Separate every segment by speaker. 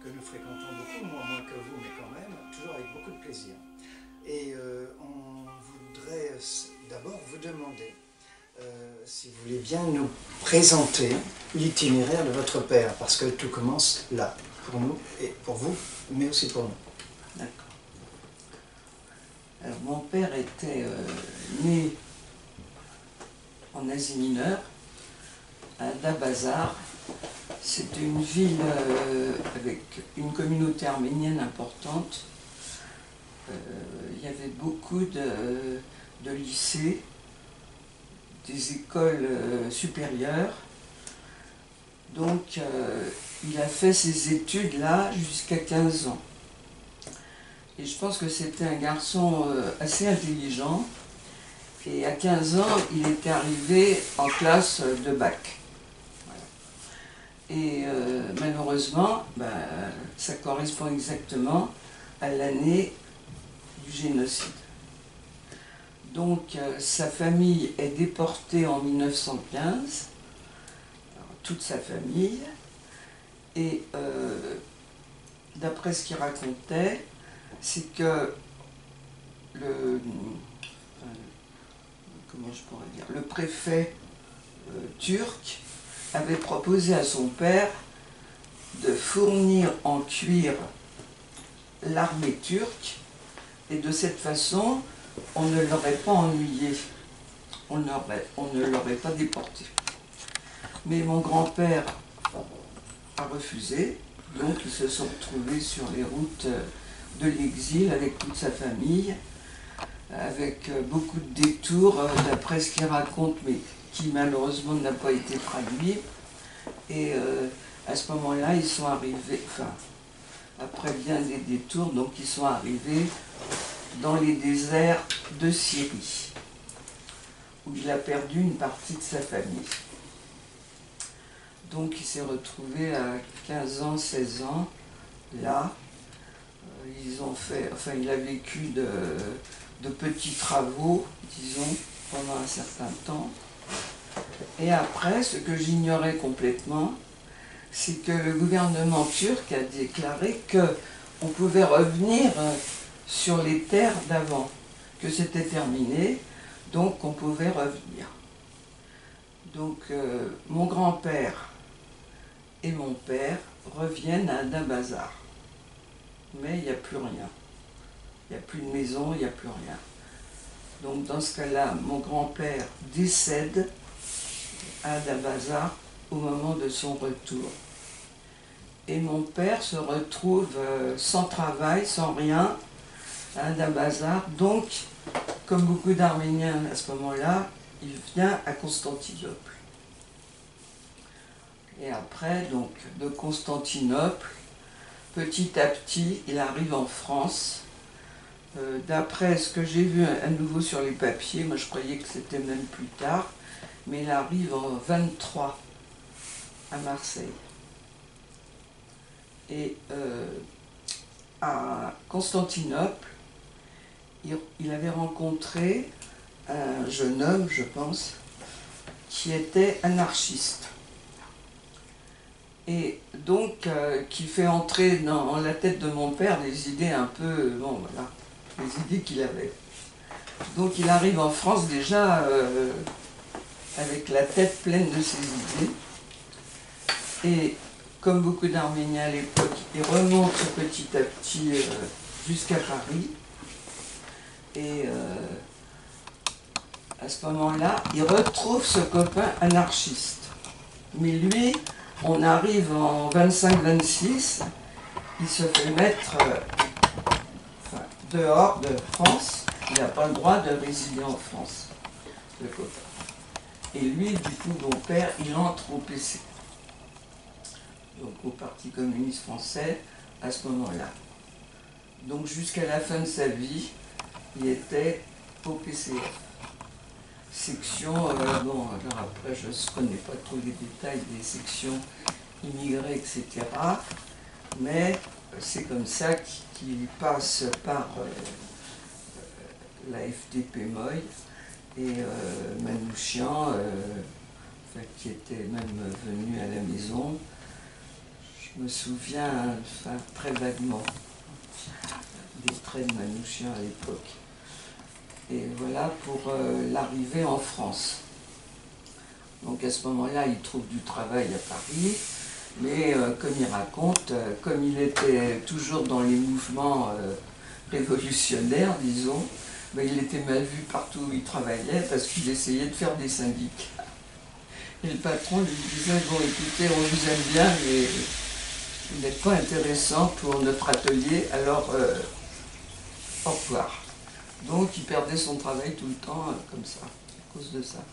Speaker 1: que nous fréquentons beaucoup, moi moins que vous, mais quand même, toujours avec beaucoup de plaisir. Et on voudrait d'abord vous demander si vous voulez bien nous présenter l'itinéraire de votre père, parce que tout commence là, pour nous et pour vous, mais aussi pour nous.
Speaker 2: D'accord. Alors, mon père était né en Asie mineure, à Dabazar. C'était une ville avec une communauté arménienne importante. Il y avait beaucoup de lycées, des écoles supérieures. Donc, il a fait ses études là jusqu'à 15 ans. Et je pense que c'était un garçon assez intelligent. Et à 15 ans, il était arrivé en classe de bac. Voilà. Et malheureusement, ça correspond exactement à l'année du génocide. Donc sa famille est déportée en 1915, toute sa famille, et d'après ce qu'il racontait, c'est que le préfet turc avait proposé à son père de fournir en cuir l'armée turque, et de cette façon, on ne l'aurait pas ennuyé, on ne l'aurait pas déporté. Mais mon grand-père a refusé, donc ils se sont retrouvés sur les routes de l'exil avec toute sa famille, avec beaucoup de détours, d'après ce qu'il raconte, mais qui malheureusement n'a pas été traduit. Et à ce moment-là, ils sont arrivés, après bien des détours, donc ils sont arrivés dans les déserts de Syrie, où il a perdu une partie de sa famille. Donc il s'est retrouvé à 15 ans, 16 ans, là. Il a vécu de petits travaux, disons, pendant un certain temps. Et après, ce que j'ignorais complètement, c'est que le gouvernement turc a déclaré qu'on pouvait revenir sur les terres d'avant, que c'était terminé, donc on pouvait revenir. Donc mon grand-père et mon père reviennent à Dabazar. Mais il n'y a plus rien. Il n'y a plus de maison, il n'y a plus rien. Donc dans ce cas-là, mon grand-père décède à Dabazar au moment de son retour. Et mon père se retrouve sans travail, sans rien, à Dabazar. Donc, comme beaucoup d'Arméniens à ce moment-là, il vient à Constantinople. Et après, donc, de Constantinople, petit à petit, il arrive en France. D'après ce que j'ai vu à nouveau sur les papiers, moi je croyais que c'était même plus tard, mais il arrive en 23 à Marseille. Et à Constantinople, il avait rencontré un jeune homme, je pense, qui était anarchiste. Et donc, qui fait entrer dans la tête de mon père des idées un peu, bon voilà, les idées qu'il avait. Donc il arrive en France déjà avec la tête pleine de ses idées. Et comme beaucoup d'Arméniens à l'époque, il remonte petit à petit jusqu'à Paris. Et à ce moment-là, il retrouve ce copain anarchiste. Mais lui, on arrive en 25-26, il se fait mettre dehors de France. Il n'a pas le droit de résider en France, le copain. Et lui, du coup, mon père, il entre au PC. Donc au Parti communiste français, à ce moment-là. Donc jusqu'à la fin de sa vie, il était au PCF. Section, bon, alors après je ne connais pas tous les détails des sections immigrées, etc. Mais c'est comme ça qu'il passe par la FDP Moy et Manouchian, qui était même venu à la maison. Je Je me souviens, enfin, très vaguement, des traits de Manouchian à l'époque. Et voilà pour l'arrivée en France. Donc à ce moment-là, il trouve du travail à Paris, mais comme il raconte, comme il était toujours dans les mouvements révolutionnaires, disons, ben, il était mal vu partout où il travaillait parce qu'il essayait de faire des syndicats. Et le patron lui disait, bon écoutez, on vous aime bien, mais vous n'êtes pas intéressant pour notre atelier, alors au revoir. Donc il perdait son travail tout le temps comme ça, à cause de ça.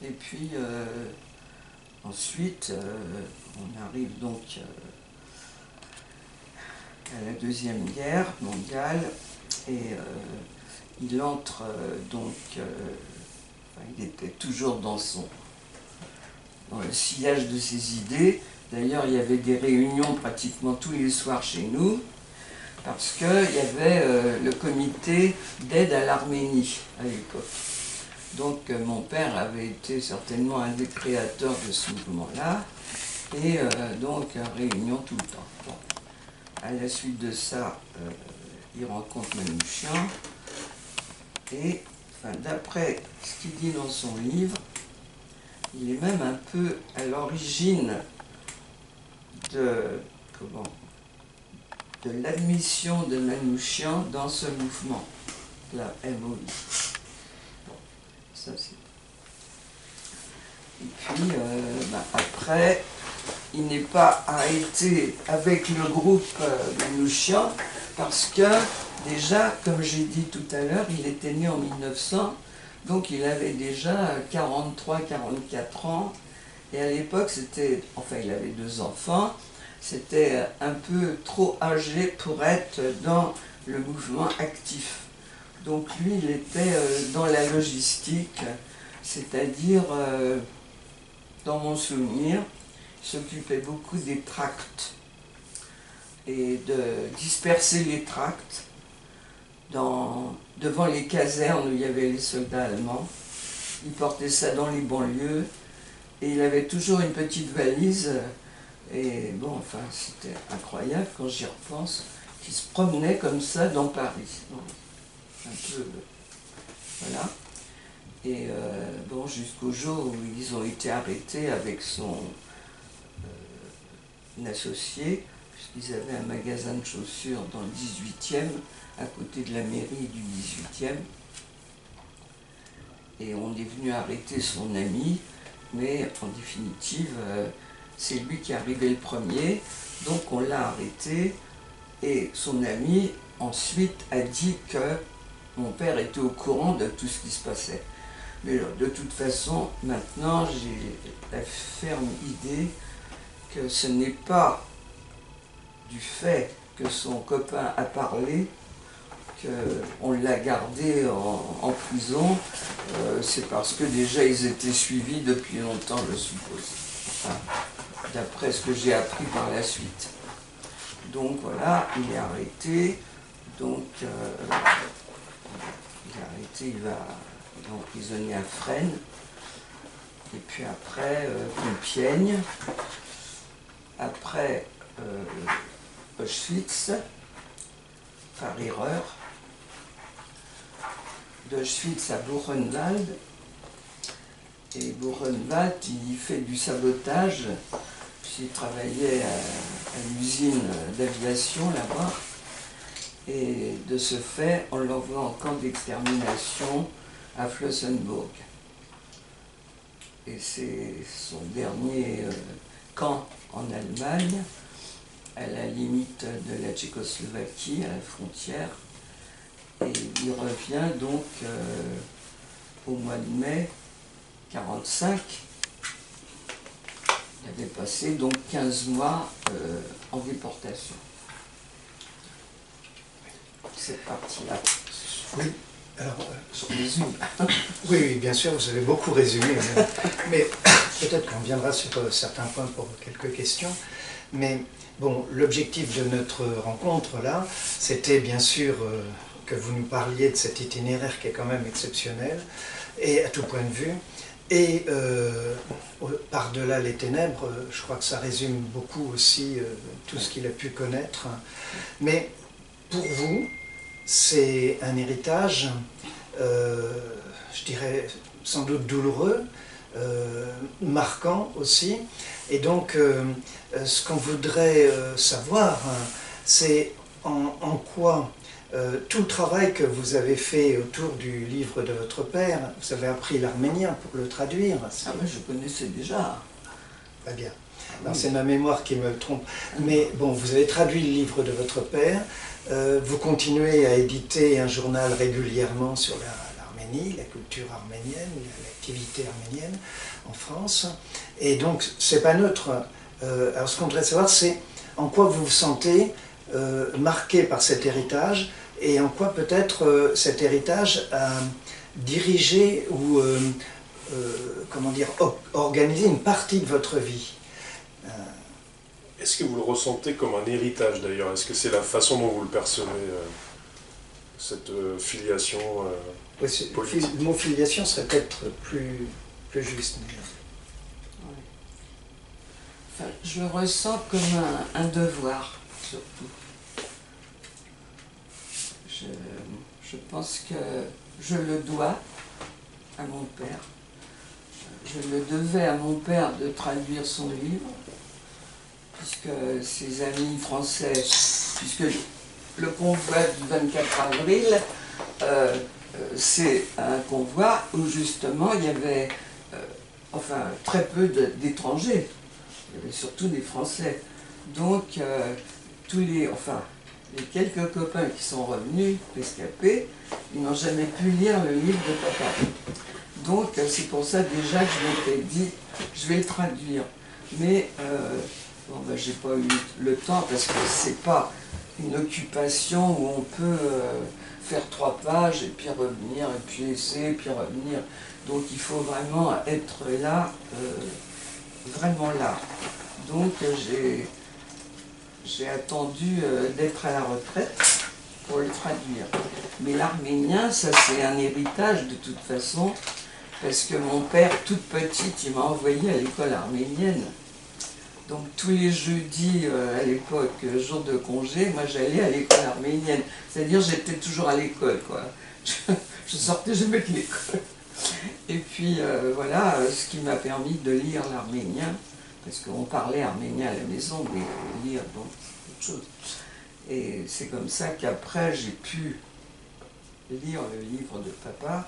Speaker 2: Et puis ensuite, on arrive donc à la Deuxième Guerre mondiale et il entre donc, enfin, il était toujours dans le sillage de ses idées. D'ailleurs, il y avait des réunions pratiquement tous les soirs chez nous, parce qu'il y avait le comité d'aide à l'Arménie à l'époque. Donc mon père avait été certainement un des créateurs de ce mouvement-là, et donc réunion tout le temps. Bon. À la suite de ça, il rencontre Manouchian, et enfin, d'après ce qu'il dit dans son livre, il est même un peu à l'origine de l'admission de Manouchian dans ce mouvement, la MOI. Bon, ça c'est. Et puis, après, il n'est pas arrêté avec le groupe Manouchian, parce que déjà, comme j'ai dit tout à l'heure, il était né en 1900, donc il avait déjà 43-44 ans, et à l'époque, c'était, enfin il avait 2 enfants, c'était un peu trop âgé pour être dans le mouvement actif. Donc lui, il était dans la logistique, c'est-à-dire, dans mon souvenir, il s'occupait beaucoup des tracts et de disperser les tracts devant les casernes où il y avait les soldats allemands. Il portait ça dans les banlieues et il avait toujours une petite valise. Et bon, enfin, c'était incroyable quand j'y repense, qu'il se promenait comme ça dans Paris. Un peu, voilà. Et bon, jusqu'au jour où ils ont été arrêtés avec son associé, puisqu'ils avaient un magasin de chaussures dans le 18e, à côté de la mairie du 18e. Et on est venu arrêter son ami, mais en définitive, c'est lui qui est arrivé le premier, donc on l'a arrêté, et son ami ensuite a dit que mon père était au courant de tout ce qui se passait. Mais de toute façon, maintenant, j'ai la ferme idée que ce n'est pas du fait que son copain a parlé qu'on l'a gardé en prison, c'est parce que déjà ils étaient suivis depuis longtemps, je suppose. Enfin, d'après ce que j'ai appris par la suite. Donc voilà, il est arrêté, donc il va emprisonner à Fresnes, et puis après Compiègne, après Auschwitz, enfin Riereur, d'Auschwitz à Buchenwald, et Buchenwald, il fait du sabotage, puisqu'il travaillait à l'usine d'aviation là-bas, et de ce fait, on l'envoie en camp d'extermination à Flossenburg. Et c'est son dernier camp en Allemagne, à la limite de la Tchécoslovaquie, à la frontière. Et il revient donc au mois de mai 1945. Il avait passé donc 15 mois en déportation. Cette partie-là.
Speaker 1: Oui, alors,
Speaker 2: résume.
Speaker 1: oui, bien sûr, vous avez beaucoup résumé, mais peut-être qu'on viendra sur certains points pour quelques questions. Mais bon, l'objectif de notre rencontre là, c'était bien sûr que vous nous parliez de cet itinéraire qui est quand même exceptionnel, et à tout point de vue, Et par-delà les ténèbres, je crois que ça résume beaucoup aussi tout ce qu'il a pu connaître. Mais pour vous, c'est un héritage, je dirais, sans doute douloureux, marquant aussi. Et donc, ce qu'on voudrait savoir, c'est en quoi tout le travail que vous avez fait autour du livre de votre père, vous avez appris l'arménien pour le traduire.
Speaker 2: Ah ben je connaissais déjà.
Speaker 1: Très bien.
Speaker 2: Oui.
Speaker 1: C'est ma mémoire qui me trompe. Mais bon, vous avez traduit le livre de votre père, vous continuez à éditer un journal régulièrement sur l'Arménie, la culture arménienne, l'activité arménienne en France. Et donc, c'est pas neutre. Alors, ce qu'on voudrait savoir, c'est en quoi vous vous sentez marqué par cet héritage et en quoi peut-être cet héritage a dirigé ou comment dire, organisé une partie de votre vie.
Speaker 3: Est-ce que vous le ressentez comme un héritage d'ailleurs? Est-ce que c'est la façon dont vous le percevez, cette filiation politique?
Speaker 1: Le mot filiation serait peut-être plus juste.
Speaker 2: Ouais. Enfin, je le ressens comme un devoir, surtout. Je pense que je le dois à mon père. Je le devais à mon père de traduire son livre, puisque ses amis français, puisque le convoi du 24 avril, c'est un convoi où justement il y avait enfin très peu d'étrangers, il y avait surtout des Français. Donc les quelques copains qui sont revenus, rescapés, ils n'ont jamais pu lire le livre de papa. Donc c'est pour ça déjà que je m'étais dit, je vais le traduire. Mais j'ai pas eu le temps parce que c'est pas une occupation où on peut faire 3 pages et puis revenir, et puis laisser, et puis revenir. Donc il faut vraiment être là, vraiment là. Donc j'ai attendu d'être à la retraite pour le traduire. Mais l'arménien, ça c'est un héritage de toute façon, parce que mon père, toute petite, il m'a envoyé à l'école arménienne. Donc tous les jeudis à l'époque, jour de congé, moi j'allais à l'école arménienne. C'est-à-dire j'étais toujours à l'école, quoi. Je sortais jamais de l'école. Et puis voilà, ce qui m'a permis de lire l'arménien, parce qu'on parlait arménien à la maison, mais lire, bon, c'est autre chose. Et c'est comme ça qu'après j'ai pu lire le livre de papa,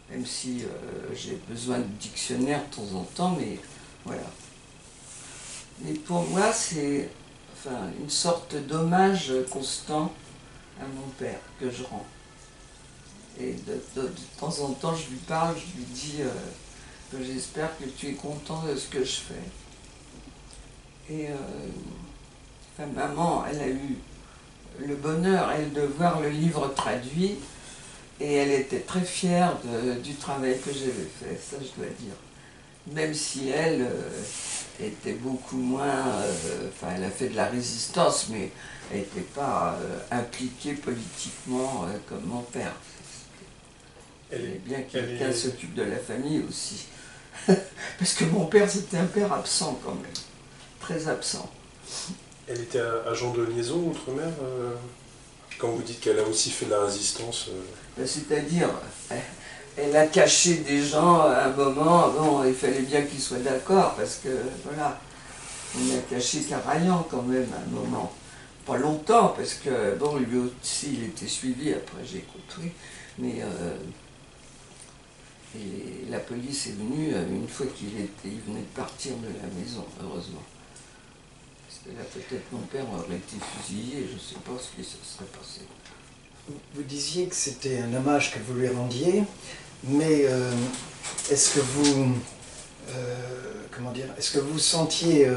Speaker 2: même si j'ai besoin de dictionnaire de temps en temps, mais voilà. Mais pour moi, c'est une sorte d'hommage constant à mon père que je rends. Et de temps en temps, je lui parle, je lui dis que j'espère que tu es content de ce que je fais. Et maman, elle a eu le bonheur, elle, de voir le livre traduit, et elle était très fière du travail que j'avais fait, ça je dois dire. Même si elle était beaucoup moins, elle a fait de la résistance, mais elle n'était pas impliquée politiquement comme mon père. Il fallait bien que quelqu'un s'occupe de la famille aussi. Parce que mon père, c'était un père absent quand même, très absent.
Speaker 3: Elle était agent de liaison outre-mer quand vous dites qu'elle a aussi fait de la résistance
Speaker 2: C'est-à-dire, elle a caché des gens à un moment, bon, il fallait bien qu'ils soient d'accord, parce que, voilà, on a caché Karajan quand même à un moment. Pas longtemps, parce que, bon, lui aussi, il était suivi, après j'ai compris, mais et la police est venue une fois il venait de partir de la maison, heureusement. Parce que là, peut-être mon père aurait été fusillé, je ne sais pas ce qui se serait passé.
Speaker 1: Vous disiez que c'était un hommage que vous lui rendiez, mais est-ce que vous, est-ce que vous sentiez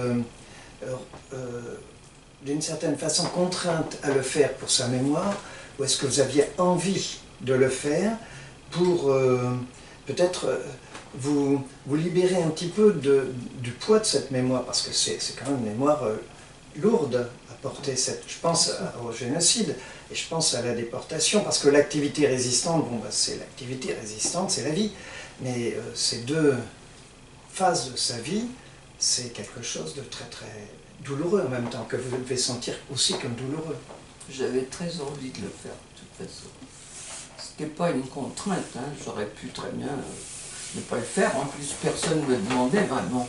Speaker 1: d'une certaine façon contrainte à le faire pour sa mémoire, ou est-ce que vous aviez envie de le faire pour peut-être vous libérer un petit peu du poids de cette mémoire, parce que c'est quand même une mémoire lourde à porter. Je pense au génocide et je pense à la déportation, parce que l'activité résistante, bon, c'est l'activité résistante, c'est la vie. Mais ces deux phases de sa vie, c'est quelque chose de très très douloureux en même temps, que vous devez sentir aussi comme douloureux.
Speaker 2: J'avais très envie de le faire, de toute façon. C'était pas une contrainte, hein. J'aurais pu très bien ne pas le faire. En plus, personne ne me demandait vraiment.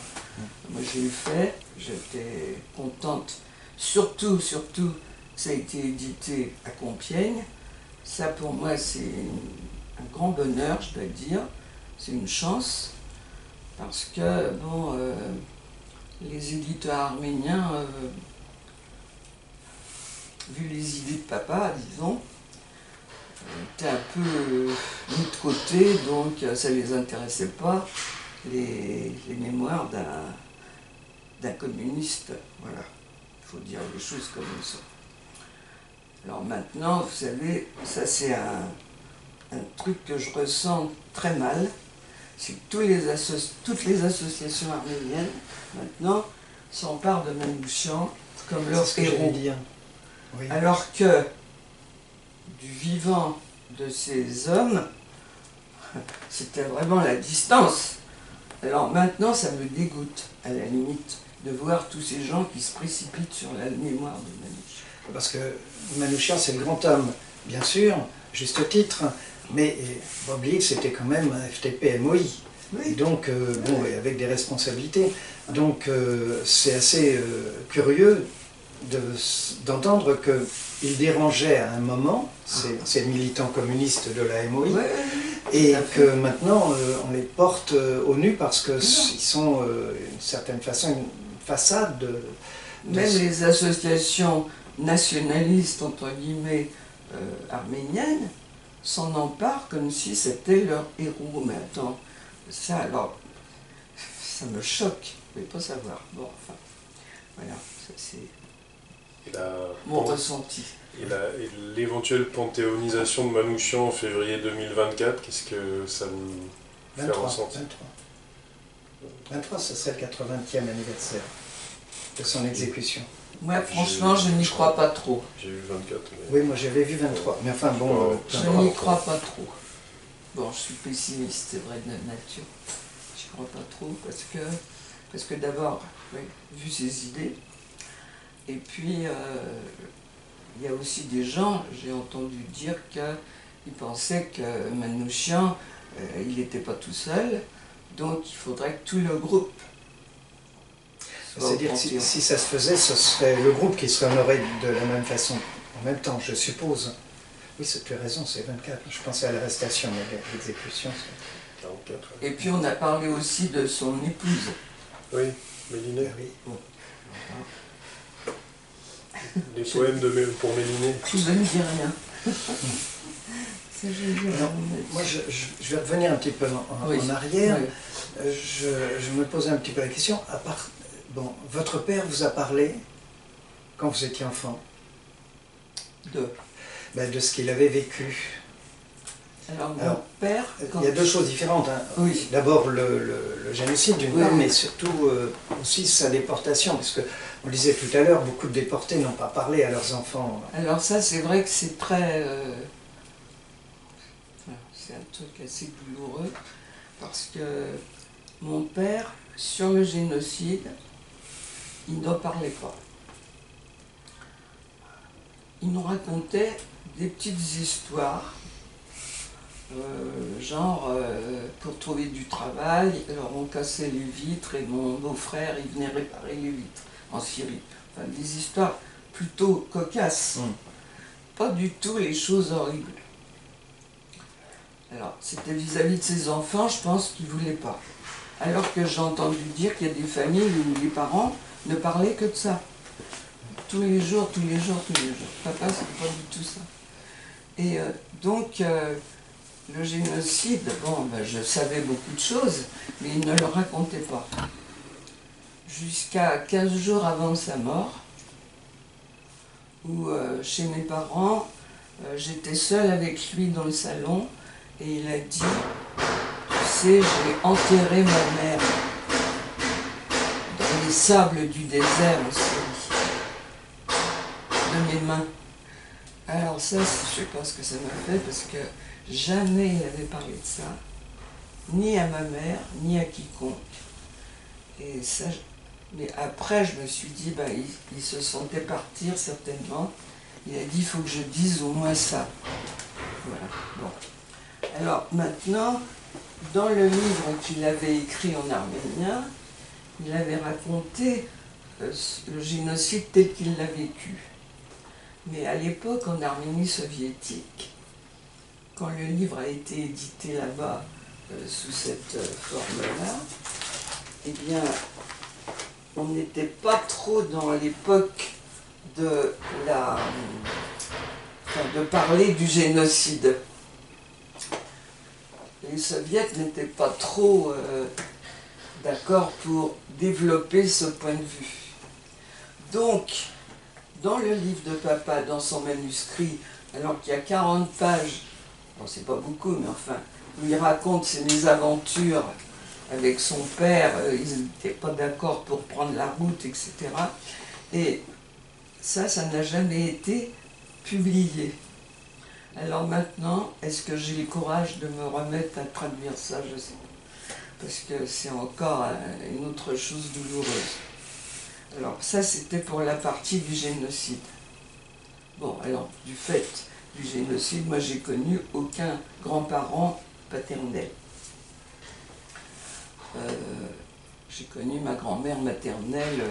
Speaker 2: Moi, j'ai eu fait, j'étais contente. Surtout, ça a été édité à Compiègne. Ça, pour moi, c'est un grand bonheur, je dois dire. C'est une chance. Parce que, bon, les éditeurs arméniens, vu les idées de papa, disons, étaient un peu mis de côté, donc ça ne les intéressait pas, les mémoires d'un communiste. Voilà, il faut dire les choses comme ça. Alors maintenant, vous savez, ça c'est un truc que je ressens très mal, c'est que toutes les associations arméniennes, maintenant, s'emparent de Manouchian comme leur héros.
Speaker 1: Oui.
Speaker 2: Alors que du vivant de ces hommes, c'était vraiment la distance. Alors maintenant, ça me dégoûte, à la limite, de voir tous ces gens qui se précipitent sur la mémoire de Manouchian.
Speaker 1: Parce que Manouchian, c'est le grand homme, bien sûr, juste titre, mais pas oublier que c'était quand même un FTP-MOI. Oui. Donc, bon, et avec des responsabilités. Donc, c'est assez curieux d'entendre qu'il dérangeait à un moment ces militants communistes de la MOI, et que maintenant on les porte au nu parce qu'ils sont d'une certaine façon une façade de
Speaker 2: même les associations nationalistes, entre guillemets, arméniennes, s'en emparent comme si c'était leur héros. Mais attends, ça alors, ça me choque, je ne vais pas savoir. Bon, enfin, voilà, ça c'est mon ressenti.
Speaker 3: Et l'éventuelle panthéonisation de Manouchian en février 2024, qu'est-ce que ça vous fait ressentir?
Speaker 1: 23, ce serait le 80e anniversaire de son exécution.
Speaker 2: Moi, franchement, je n'y crois pas trop.
Speaker 3: J'ai vu 24. Mais...
Speaker 1: Oui, moi j'avais vu 23, mais enfin bon...
Speaker 2: je n'y crois pas trop. Bon, je suis pessimiste, c'est vrai, de nature. Je n'y crois pas trop, parce que d'abord, oui, vu ses idées, et puis, il y a aussi des gens, j'ai entendu dire qu'ils pensaient que Manouchian, il n'était pas tout seul, donc il faudrait que tout le groupe soit.
Speaker 1: C'est-à-dire que si ça se faisait, ce serait le groupe qui serait honoré de la même façon, en même temps, je suppose. Oui, tu as raison, c'est 24. Je pensais à l'arrestation, mais l'exécution, c'est
Speaker 3: 44.
Speaker 2: Et puis on a parlé aussi de son épouse.
Speaker 3: Oui, Méliné.
Speaker 1: Oui.
Speaker 2: Bon.
Speaker 3: Les poèmes pour Méliné.
Speaker 2: Je ne dis rien.
Speaker 1: Moi, je vais revenir un petit peu en arrière. Oui. Je me posais un petit peu la question. Bon, votre père vous a parlé quand vous étiez enfant de ce qu'il avait vécu.
Speaker 2: Alors, mon père...
Speaker 1: Il y a deux choses différentes. Hein.
Speaker 2: Oui.
Speaker 1: D'abord, le génocide d'une part, mais surtout aussi sa déportation. Parce que, on le disait tout à l'heure, beaucoup de déportés n'ont pas parlé à leurs enfants.
Speaker 2: Alors ça, c'est vrai que c'est très... c'est un truc assez douloureux. Parce que mon père, sur le génocide, il ne parlait pas. Il nous racontait des petites histoires. Pour trouver du travail, alors on cassait les vitres et mon beau-frère il venait réparer les vitres en Syrie. Enfin, des histoires plutôt cocasses, pas du tout les choses horribles. Alors c'était vis-à-vis de ses enfants, je pense qu'il ne voulait pas. Alors que j'ai entendu dire qu'il y a des familles où les parents ne parlaient que de ça. Tous les jours. Papa, c'est pas du tout ça. Et donc... le génocide, bon, je savais beaucoup de choses, mais il ne le racontait pas. Jusqu'à 15 jours avant sa mort, où chez mes parents, j'étais seule avec lui dans le salon, et il a dit, tu sais, j'ai enterré ma mère dans les sables du désert en Syrie, de mes mains. Alors ça, je ne sais pas ce que ça m'a fait, parce que jamais il avait parlé de ça. ni à ma mère, ni à quiconque. Et ça, mais après, je me suis dit, bah, il se sentait partir certainement. Il a dit, il faut que je dise au moins ça. Voilà. Bon. Alors maintenant, dans le livre qu'il avait écrit en arménien, il avait raconté le génocide tel qu'il l'a vécu. Mais à l'époque, en Arménie soviétique, quand le livre a été édité là-bas sous cette forme-là, eh bien, on n'était pas trop dans l'époque de parler du génocide. Les soviets n'étaient pas trop d'accord pour développer ce point de vue. Donc, dans le livre de papa, dans son manuscrit, alors qu'il y a 40 pages, bon, c'est pas beaucoup, mais enfin, où il raconte ses mésaventures avec son père, ils n'étaient pas d'accord pour prendre la route, etc. Et ça n'a jamais été publié. Alors maintenant, est-ce que j'ai le courage de me remettre à traduire ça? Je sais pas. Parce que c'est encore une autre chose douloureuse. Alors ça, c'était pour la partie du génocide. Bon, alors, du fait du génocide, moi j'ai connu aucun grand-parent paternel. J'ai connu ma grand-mère maternelle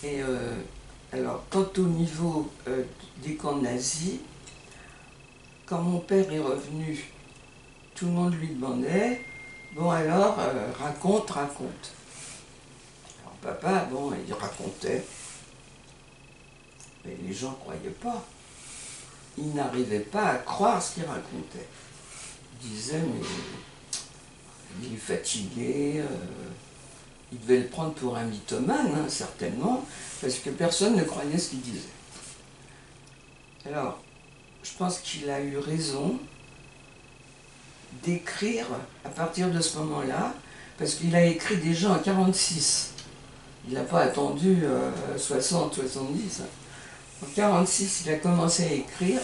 Speaker 2: et alors, quant au niveau des camps nazis, quand mon père est revenu, tout le monde lui demandait, bon alors, raconte. Alors papa, bon, il racontait, mais les gens ne croyaient pas. Ils n'arrivaient pas à croire ce qu'il racontait. Ils disaient, mais il est fatigué, il devait le prendre pour un mythomane, hein, certainement, parce que personne ne croyait ce qu'il disait. Alors, je pense qu'il a eu raison d'écrire à partir de ce moment-là, parce qu'il a écrit déjà en 1946. Il n'a pas attendu 60, 70. En 1946, il a commencé à écrire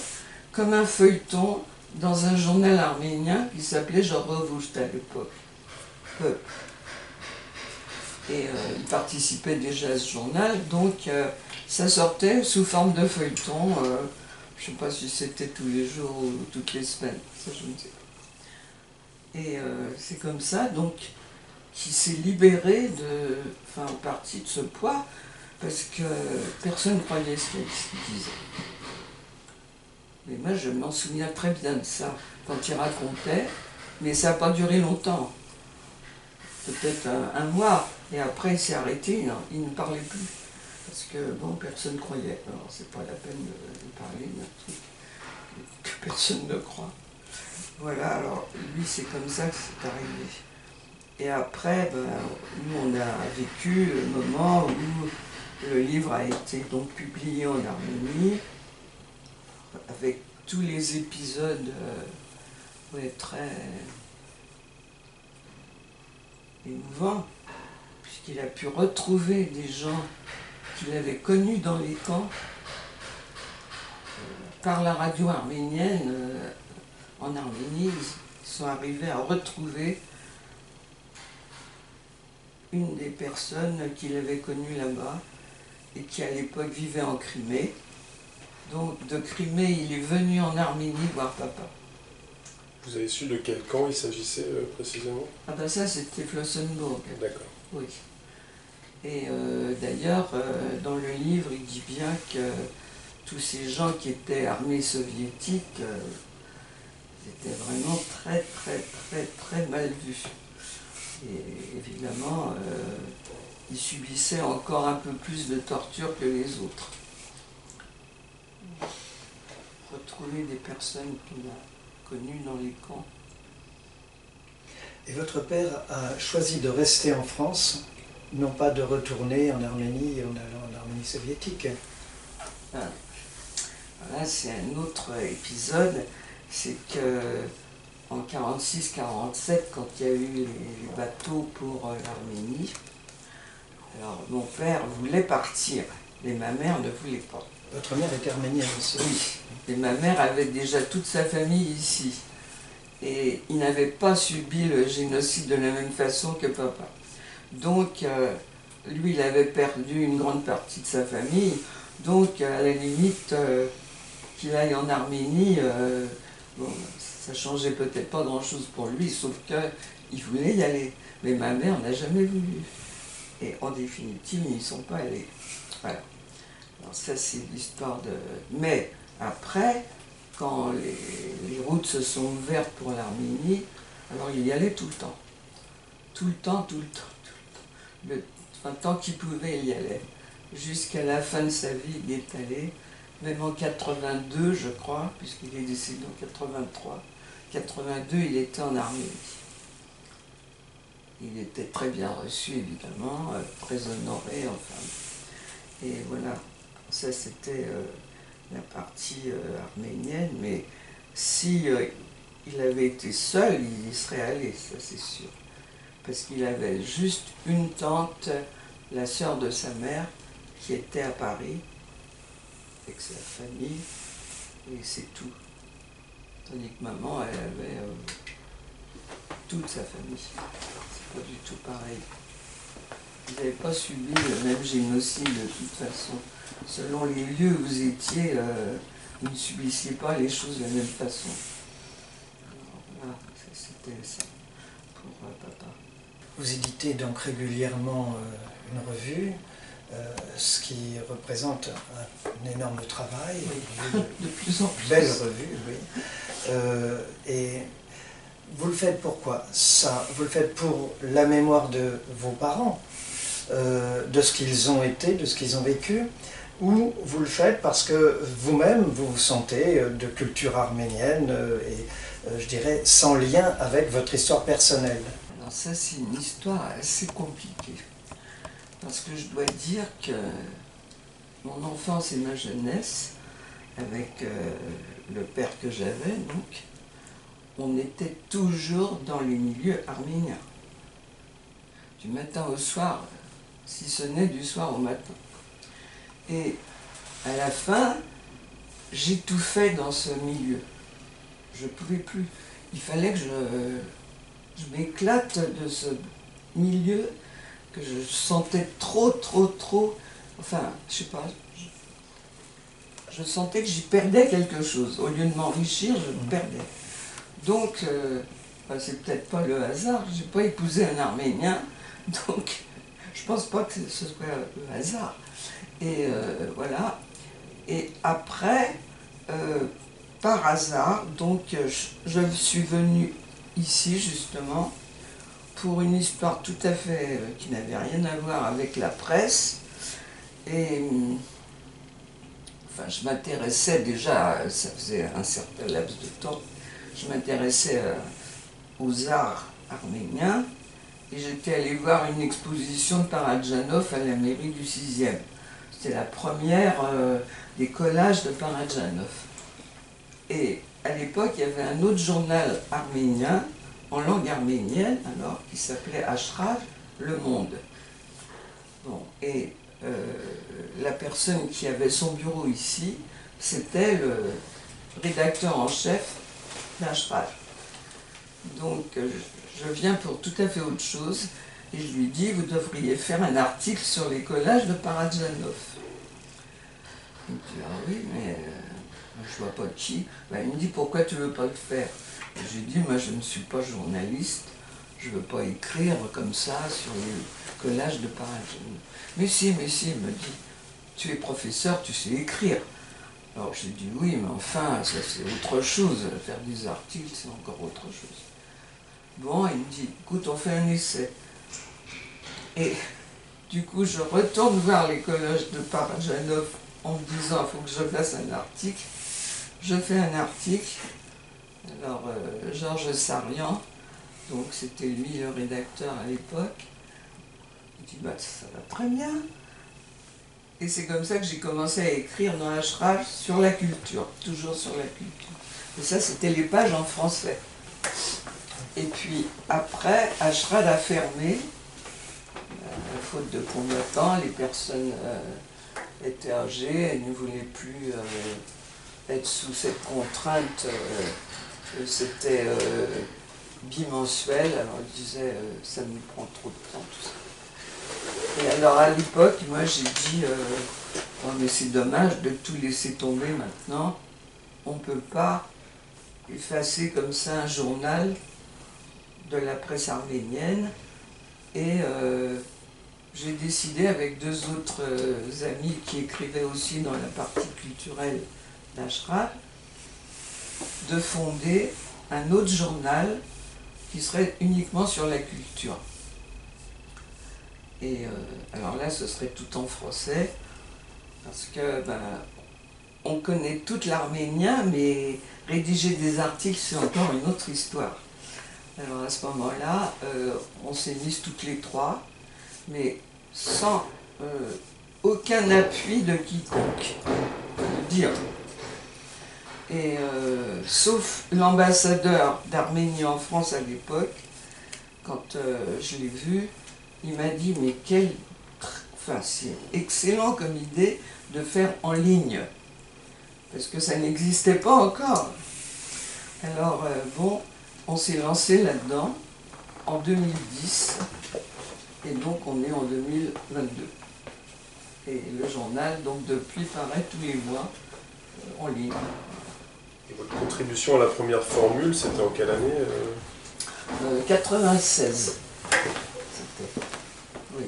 Speaker 2: comme un feuilleton dans un journal arménien qui s'appelait Jorovoucht à l'époque. Et il participait déjà à ce journal, donc ça sortait sous forme de feuilleton. Je ne sais pas si c'était tous les jours ou toutes les semaines, ça je ne sais pas. Et c'est comme ça, donc, qu'il s'est libéré en partie de ce poids, parce que personne ne croyait ce qu'il disait. Mais moi, je m'en souviens très bien de ça, quand il racontait, mais ça n'a pas duré longtemps. Peut-être un mois, et après il s'est arrêté, il ne parlait plus. Parce que, bon, personne ne croyait. Alors, c'est pas la peine de parler d'un truc que personne ne croit. Voilà, alors, lui, c'est comme ça que c'est arrivé. Et après, nous, on a vécu le moment où le livre a été donc publié en Arménie, avec tous les épisodes très émouvants, puisqu'il a pu retrouver des gens qu'il avait connus dans les camps par la radio arménienne. En Arménie, ils sont arrivés à retrouver une des personnes qu'il avait connues là-bas et qui à l'époque vivait en Crimée. Donc de Crimée, il est venu en Arménie voir papa.
Speaker 3: Vous avez su de quel camp il s'agissait précisément?
Speaker 2: Ah ben ça, c'était Flossenburg.
Speaker 3: D'accord.
Speaker 2: Oui. Et d'ailleurs, dans le livre, il dit bien que tous ces gens qui étaient armés soviétiques étaient vraiment très, très, très, très mal vus. Et évidemment, ils subissaient encore un peu plus de torture que les autres. Retrouver des personnes qu'on a connues dans les camps.
Speaker 1: Et votre père a choisi de rester en France, non pas de retourner en Arménie en allant en Arménie soviétique.
Speaker 2: Voilà, c'est un autre épisode. C'est que en 1946-1947, quand il y a eu les bateaux pour l'Arménie, alors mon père voulait partir, mais ma mère ne voulait pas.
Speaker 1: Votre mère était arménienne aussi.
Speaker 2: Oui, et ma mère avait déjà toute sa famille ici. Et il n'avait pas subi le génocide de la même façon que papa. Donc, lui, il avait perdu une grande partie de sa famille. Donc, à la limite, qu'il aille en Arménie, bon, ça changeait peut-être pas grand-chose pour lui, sauf qu'il voulait y aller. Mais ma mère n'a jamais voulu. Et en définitive, ils n'y sont pas allés. Voilà. Alors ça, c'est l'histoire de... Mais après, quand les routes se sont ouvertes pour l'Arménie, alors il y allait tout le temps. Tout le temps, tout le temps, tout le temps. Enfin, tant qu'il pouvait, il y allait. Jusqu'à la fin de sa vie, il y est allé. Même en 82, je crois, puisqu'il est décédé en 83. 82, il était en Arménie. Il était très bien reçu, évidemment, très honoré, enfin. Et voilà, ça c'était la partie arménienne, mais si il avait été seul, il y serait allé, ça c'est sûr. Parce qu'il avait juste une tante, la sœur de sa mère, qui était à Paris, avec sa famille, et c'est tout. Tandis que maman, elle avait toute sa famille. C'est pas du tout pareil. Vous n'avez pas subi le même génocide de toute façon. Selon les lieux où vous étiez, vous ne subissiez pas les choses de la même façon. Alors, voilà, c'était ça pour papa.
Speaker 1: Vous éditez donc régulièrement une revue, ce qui représente un énorme travail.
Speaker 2: Oui. De plus en plus.
Speaker 1: Belle revue, oui. Et vous le faites pourquoi ça? Vous le faites pour la mémoire de vos parents, de ce qu'ils ont été, de ce qu'ils ont vécu, ou vous le faites parce que vous-même vous vous sentez de culture arménienne et je dirais sans lien avec votre histoire personnelle?
Speaker 2: Alors ça, c'est une histoire assez compliquée. Parce que je dois dire que mon enfance et ma jeunesse, avec le père que j'avais, donc, on était toujours dans les milieux arméniens. Du matin au soir, si ce n'est du soir au matin. Et à la fin, j'étouffais dans ce milieu. Je ne pouvais plus. Il fallait que je m'éclate de ce milieu que je sentais trop. Enfin, je sais pas. Je sentais que j'y perdais quelque chose. Au lieu de m'enrichir, je me perdais. Donc, c'est peut-être pas le hasard. J'ai pas épousé un Arménien, donc je pense pas que ce soit le hasard. Et voilà. Et après, par hasard, donc je suis venue ici justement pour une histoire tout à fait qui n'avait rien à voir avec la presse. Et enfin, je m'intéressais déjà, ça faisait un certain laps de temps, je m'intéressais aux arts arméniens et j'étais allée voir une exposition de Paradjanov à la mairie du 6e. C'était la première des collages de Paradjanov. Et à l'époque, il y avait un autre journal arménien, en langue arménienne, alors, qui s'appelait Ashraf, Le Monde. Bon, et la personne qui avait son bureau ici, c'était le rédacteur en chef d'Ashraf. Donc, je viens pour tout à fait autre chose, et je lui dis, vous devriez faire un article sur les collages de Paradjanov. Il me dit, ah oui, mais je vois pas qui. Ben, il me dit, pourquoi tu veux pas le faire? J'ai dit, moi je ne suis pas journaliste, je ne veux pas écrire comme ça sur les collages de Paradjanov. Mais si, il me dit, tu es professeur, tu sais écrire. Alors j'ai dit, oui, mais enfin, ça c'est autre chose, faire des articles, c'est encore autre chose. Bon, il me dit, écoute, on fait un essai. Et du coup, je retourne voir les collages de Paradjanov en me disant, il faut que je fasse un article. Je fais un article. Alors, Georges Sarian, donc c'était lui le rédacteur à l'époque, il dit, bah ça va très bien. Et c'est comme ça que j'ai commencé à écrire dans Ashraf sur la culture, toujours sur la culture. Et ça, c'était les pages en français. Et puis après, Ashraf a fermé, à faute de combattants, les personnes était âgée, elle ne voulait plus être sous cette contrainte. C'était bimensuel, alors elle disait ça me prend trop de temps, tout ça. Et alors à l'époque, moi j'ai dit oh, mais c'est dommage de tout laisser tomber maintenant, on ne peut pas effacer comme ça un journal de la presse arménienne. Et j'ai décidé avec deux autres amis qui écrivaient aussi dans la partie culturelle d'Ashraf de fonder un autre journal qui serait uniquement sur la culture. Et alors là, ce serait tout en français, parce que on connaît tout l'arménien, mais rédiger des articles, c'est encore une autre histoire. Alors à ce moment-là, on s'est mises toutes les trois, mais sans aucun appui de quiconque, de dire. Et sauf l'ambassadeur d'Arménie en France à l'époque, quand je l'ai vu, il m'a dit mais c'est excellent comme idée de faire en ligne, parce que ça n'existait pas encore. Alors bon, on s'est lancé là-dedans en 2010, et donc on est en 2022. Et le journal, donc depuis, paraît tous les mois en ligne.
Speaker 3: Et votre contribution à la première formule, c'était en quelle année
Speaker 2: 96. C'était. Oui.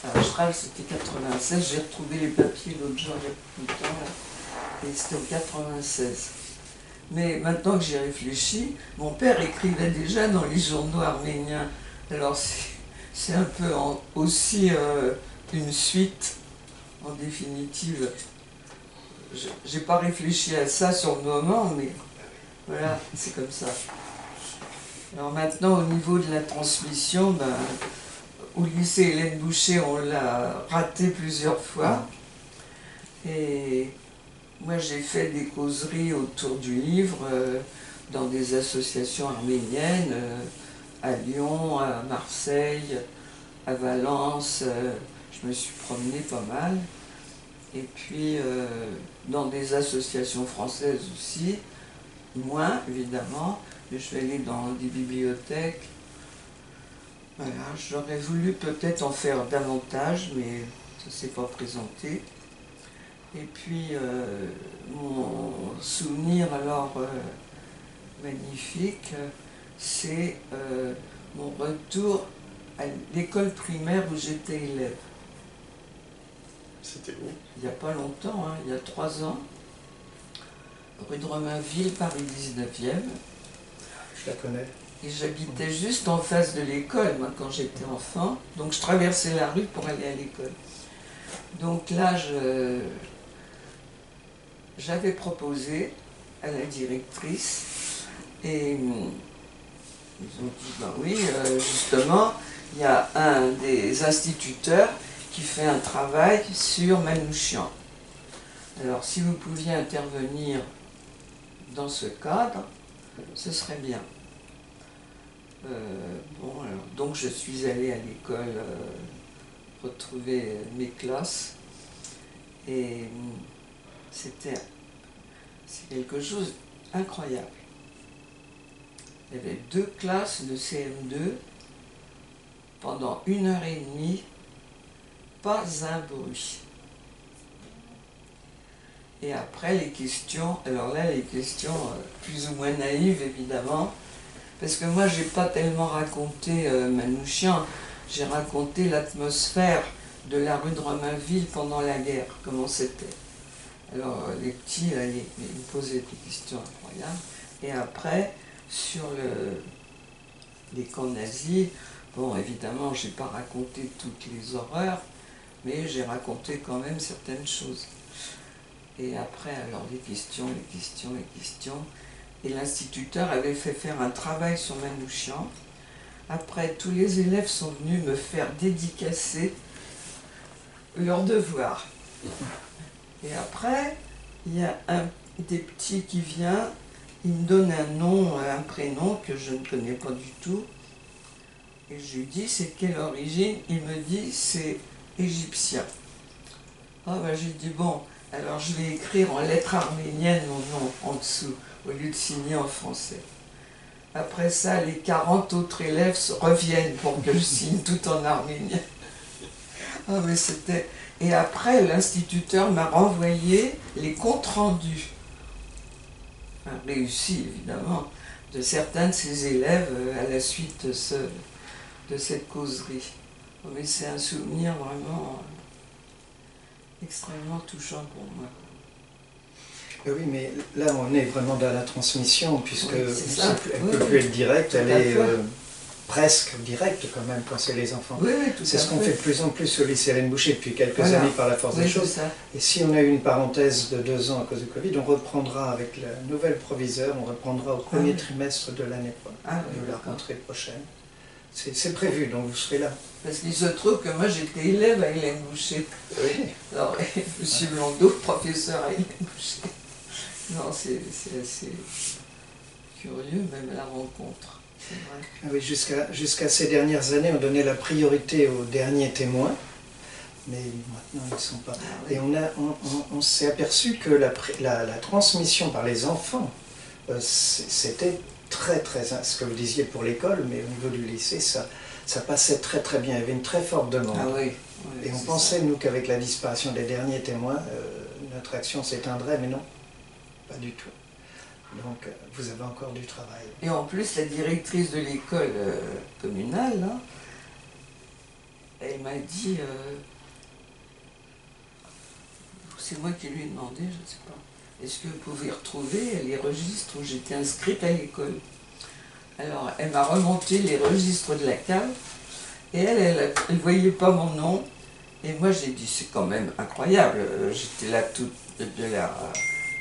Speaker 2: À Ashraf, c'était 96. J'ai retrouvé les papiers l'autre jour, il y a plus de temps, là. Et c'était en 96. Mais maintenant que j'y réfléchis, mon père écrivait déjà dans les journaux arméniens. Alors c'est un peu aussi une suite, en définitive. J'ai pas réfléchi à ça sur le moment, mais voilà, c'est comme ça. Alors maintenant, au niveau de la transmission, au lycée Hélène Boucher, on l'a raté plusieurs fois. Et moi, j'ai fait des causeries autour du livre dans des associations arméniennes, à Lyon, à Marseille, à Valence. Je me suis promenée pas mal. Et puis, dans des associations françaises aussi, moins évidemment, mais je suis allée dans des bibliothèques. Voilà, j'aurais voulu peut-être en faire davantage, mais ça ne s'est pas présenté. Et puis, mon souvenir alors magnifique, c'est mon retour à l'école primaire où j'étais élève.
Speaker 3: C'était où?
Speaker 2: Il n'y a pas longtemps, hein, il y a 3 ans, rue de Romainville, Paris 19e.
Speaker 1: Je la connais.
Speaker 2: Et j'habitais juste en face de l'école, moi, quand j'étais enfant. Donc je traversais la rue pour aller à l'école. Donc là, j'avais proposé à la directrice, et ils ont dit, oui, justement, il y a un des instituteurs qui fait un travail sur Manouchian. Alors, si vous pouviez intervenir dans ce cadre, ce serait bien. Bon, alors, donc je suis allée à l'école retrouver mes classes, et c'est quelque chose d'incroyable. Il y avait 2 classes de CM2 pendant 1h30, pas un bruit. Et après les questions, alors là les questions plus ou moins naïves évidemment, parce que moi j'ai pas tellement raconté Manouchian, j'ai raconté l'atmosphère de la rue de Romainville pendant la guerre, comment c'était. Alors les petits, là, ils me posaient des questions incroyables. Et après, sur les camps nazis, bon évidemment j'ai pas raconté toutes les horreurs, mais j'ai raconté quand même certaines choses. Et après, alors les questions. Et l'instituteur avait fait faire un travail sur Manouchian. Après, tous les élèves sont venus me faire dédicacer leurs devoirs. Et après, il y a un des petits qui vient, il me donne un nom, un prénom que je ne connais pas du tout. Et je lui dis, c'est quelle origine? Il me dit, c'est égyptien. Ah ben j'ai dit bon, alors je vais écrire en lettres arméniennes mon nom en dessous, au lieu de signer en français. Après ça, les 40 autres élèves reviennent pour que je signe tout en arménien. Ah mais c'était... Et après, l'instituteur m'a renvoyé les comptes rendus, enfin, réussis évidemment, de certains de ses élèves à la suite de cette causerie. Oh, mais c'est un souvenir vraiment extrêmement touchant pour moi.
Speaker 1: Oui, mais là, on est vraiment dans la transmission, puisque
Speaker 2: Oui,
Speaker 1: elle ne peut plus être directe, elle est presque directe quand même quand c'est les enfants.
Speaker 2: Oui, oui, tout
Speaker 1: c'est
Speaker 2: à
Speaker 1: ce qu'on
Speaker 2: fait.
Speaker 1: fait de plus en plus au lycée Hélène Boucher depuis quelques
Speaker 2: Voilà.
Speaker 1: années par la force
Speaker 2: Oui,
Speaker 1: des
Speaker 2: c'est
Speaker 1: choses.
Speaker 2: ça.
Speaker 1: Et si on a eu une parenthèse de 2 ans à cause du Covid, on reprendra avec la nouvelle proviseure, on reprendra au premier trimestre de l'année de la rentrée prochaine. C'est prévu, donc vous serez là.
Speaker 2: Parce qu'il se trouve que moi j'étais élève à Hélène Boucher.
Speaker 1: Oui.
Speaker 2: Alors, M. Blondeau, professeur à Hélène Boucher. Non, c'est assez curieux, même la rencontre. C'est vrai.
Speaker 1: Ah oui, jusqu'à ces dernières années, on donnait la priorité aux derniers témoins, mais maintenant ils ne sont pas. Et on s'est aperçu que la transmission par les enfants, c'était très, ce que vous disiez pour l'école, mais au niveau du lycée, ça passait très très bien. Il y avait une très forte demande.
Speaker 2: Ah oui.
Speaker 1: Et on pensait, nous, qu'avec la disparition des derniers témoins, notre action s'éteindrait, mais non, pas du tout. Donc, vous avez encore du travail.
Speaker 2: Et en plus, la directrice de l'école communale, là, elle m'a dit, c'est moi qui lui ai demandé, je ne sais pas, est-ce que vous pouvez retrouver les registres où j'étais inscrite à l'école? Alors, elle m'a remonté les registres de la cave, et elle ne voyait pas mon nom. Et moi, j'ai dit, c'est quand même incroyable. J'étais là toute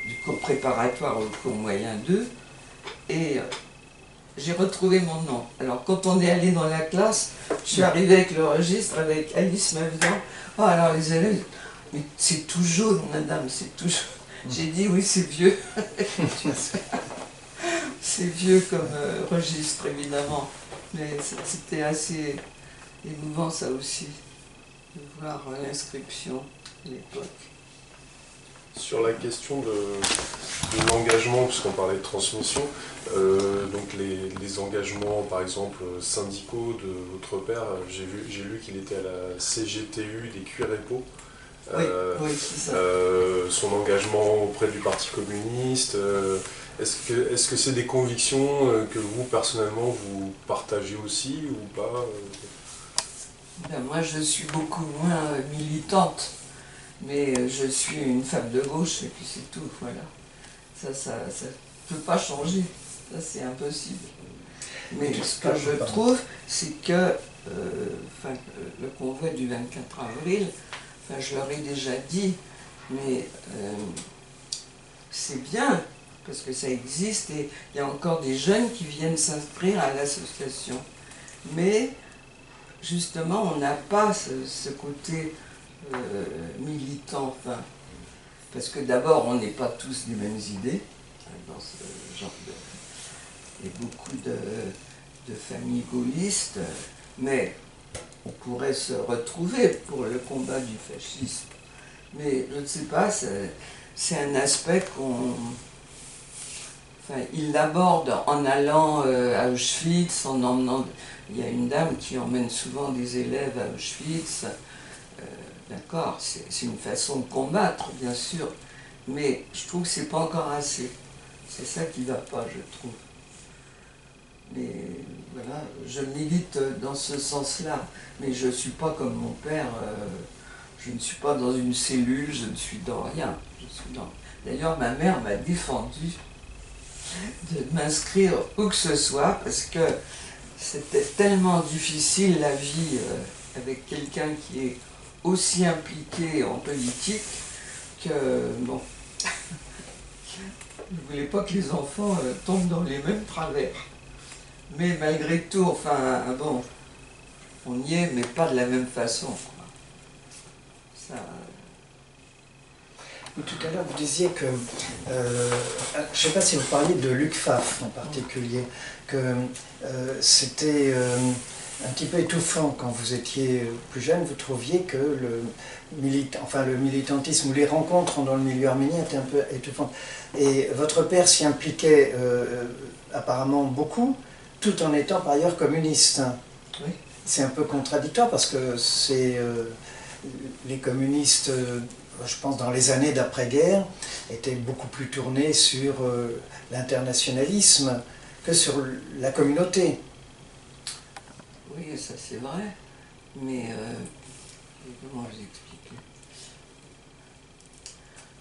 Speaker 2: du cours préparatoire au cours moyen 2, et j'ai retrouvé mon nom. Alors, quand on est allé dans la classe, je suis arrivée avec le registre, avec Alice Mavian. Oh, alors les élèves, mais c'est tout jaune, madame, c'est tout jaune. J'ai dit, oui, c'est vieux. C'est vieux comme registre, évidemment. Mais c'était assez émouvant, ça aussi, de voir l'inscription à l'époque.
Speaker 3: Sur la question de l'engagement, puisqu'on parlait de transmission, donc les engagements, par exemple, syndicaux de votre père, j'ai lu qu'il était à la CGTU des Cuirepo.
Speaker 2: Oui, c'est ça.
Speaker 3: Son engagement auprès du Parti communiste, est-ce que c'est des convictions que vous, personnellement, vous partagez aussi ou pas?
Speaker 2: Ben, moi, je suis beaucoup moins militante, mais je suis une femme de gauche et puis c'est tout, voilà. Ça ne peut pas changer, ça c'est impossible. Mais ce que je trouve, c'est que le convoi du 24 avril, je leur ai déjà dit, mais c'est bien, parce que ça existe et il y a encore des jeunes qui viennent s'inscrire à l'association. Mais justement, on n'a pas ce côté militant, parce que d'abord, on n'est pas tous des mêmes idées, dans ce genre de... Il y a beaucoup de familles gaullistes, mais on pourrait se retrouver pour le combat du fascisme. Mais je ne sais pas, c'est un aspect qu'on... Enfin, il l'aborde en allant à Auschwitz, en emmenant... Il y a une dame qui emmène souvent des élèves à Auschwitz. D'accord, c'est une façon de combattre, bien sûr, mais je trouve que c'est pas encore assez. C'est ça qui ne va pas, je trouve. Mais voilà, je milite dans ce sens-là, mais je ne suis pas comme mon père, je ne suis pas dans une cellule, je ne suis dans rien. D'ailleurs, ma mère m'a défendu de m'inscrire où que ce soit, parce que c'était tellement difficile la vie avec quelqu'un qui est aussi impliqué en politique que, bon, je ne voulais pas que les enfants tombent dans les mêmes travers. Mais malgré tout, enfin, bon, on y est, mais pas de la même façon, quoi. Ça...
Speaker 1: Tout à l'heure, vous disiez que, je ne sais pas si vous parliez de Luc Pfaff en particulier, que c'était un petit peu étouffant quand vous étiez plus jeune. Vous trouviez que le militantisme ou les rencontres dans le milieu arménien étaient un peu étouffantes. Et votre père s'y impliquait apparemment beaucoup, tout en étant par ailleurs communiste.
Speaker 2: Oui.
Speaker 1: C'est un peu contradictoire parce que les communistes, je pense dans les années d'après-guerre, étaient beaucoup plus tournés sur l'internationalisme que sur la communauté.
Speaker 2: Oui, ça c'est vrai, mais comment je l'explique?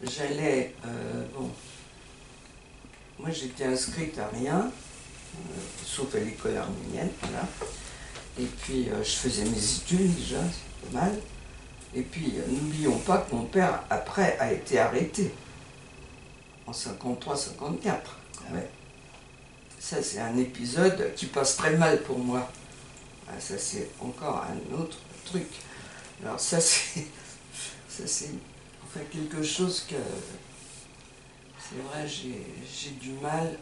Speaker 2: J'allais, bon, moi j'étais inscrite à rien, sauf à l'école arménienne, voilà. Et puis je faisais mes études déjà, c'est pas mal. Et puis n'oublions pas que mon père, après, a été arrêté en 53-54. Ouais. Ça c'est un épisode qui passe très mal pour moi. Ça c'est encore un autre truc. Alors ça c'est enfin quelque chose que c'est vrai j'ai du mal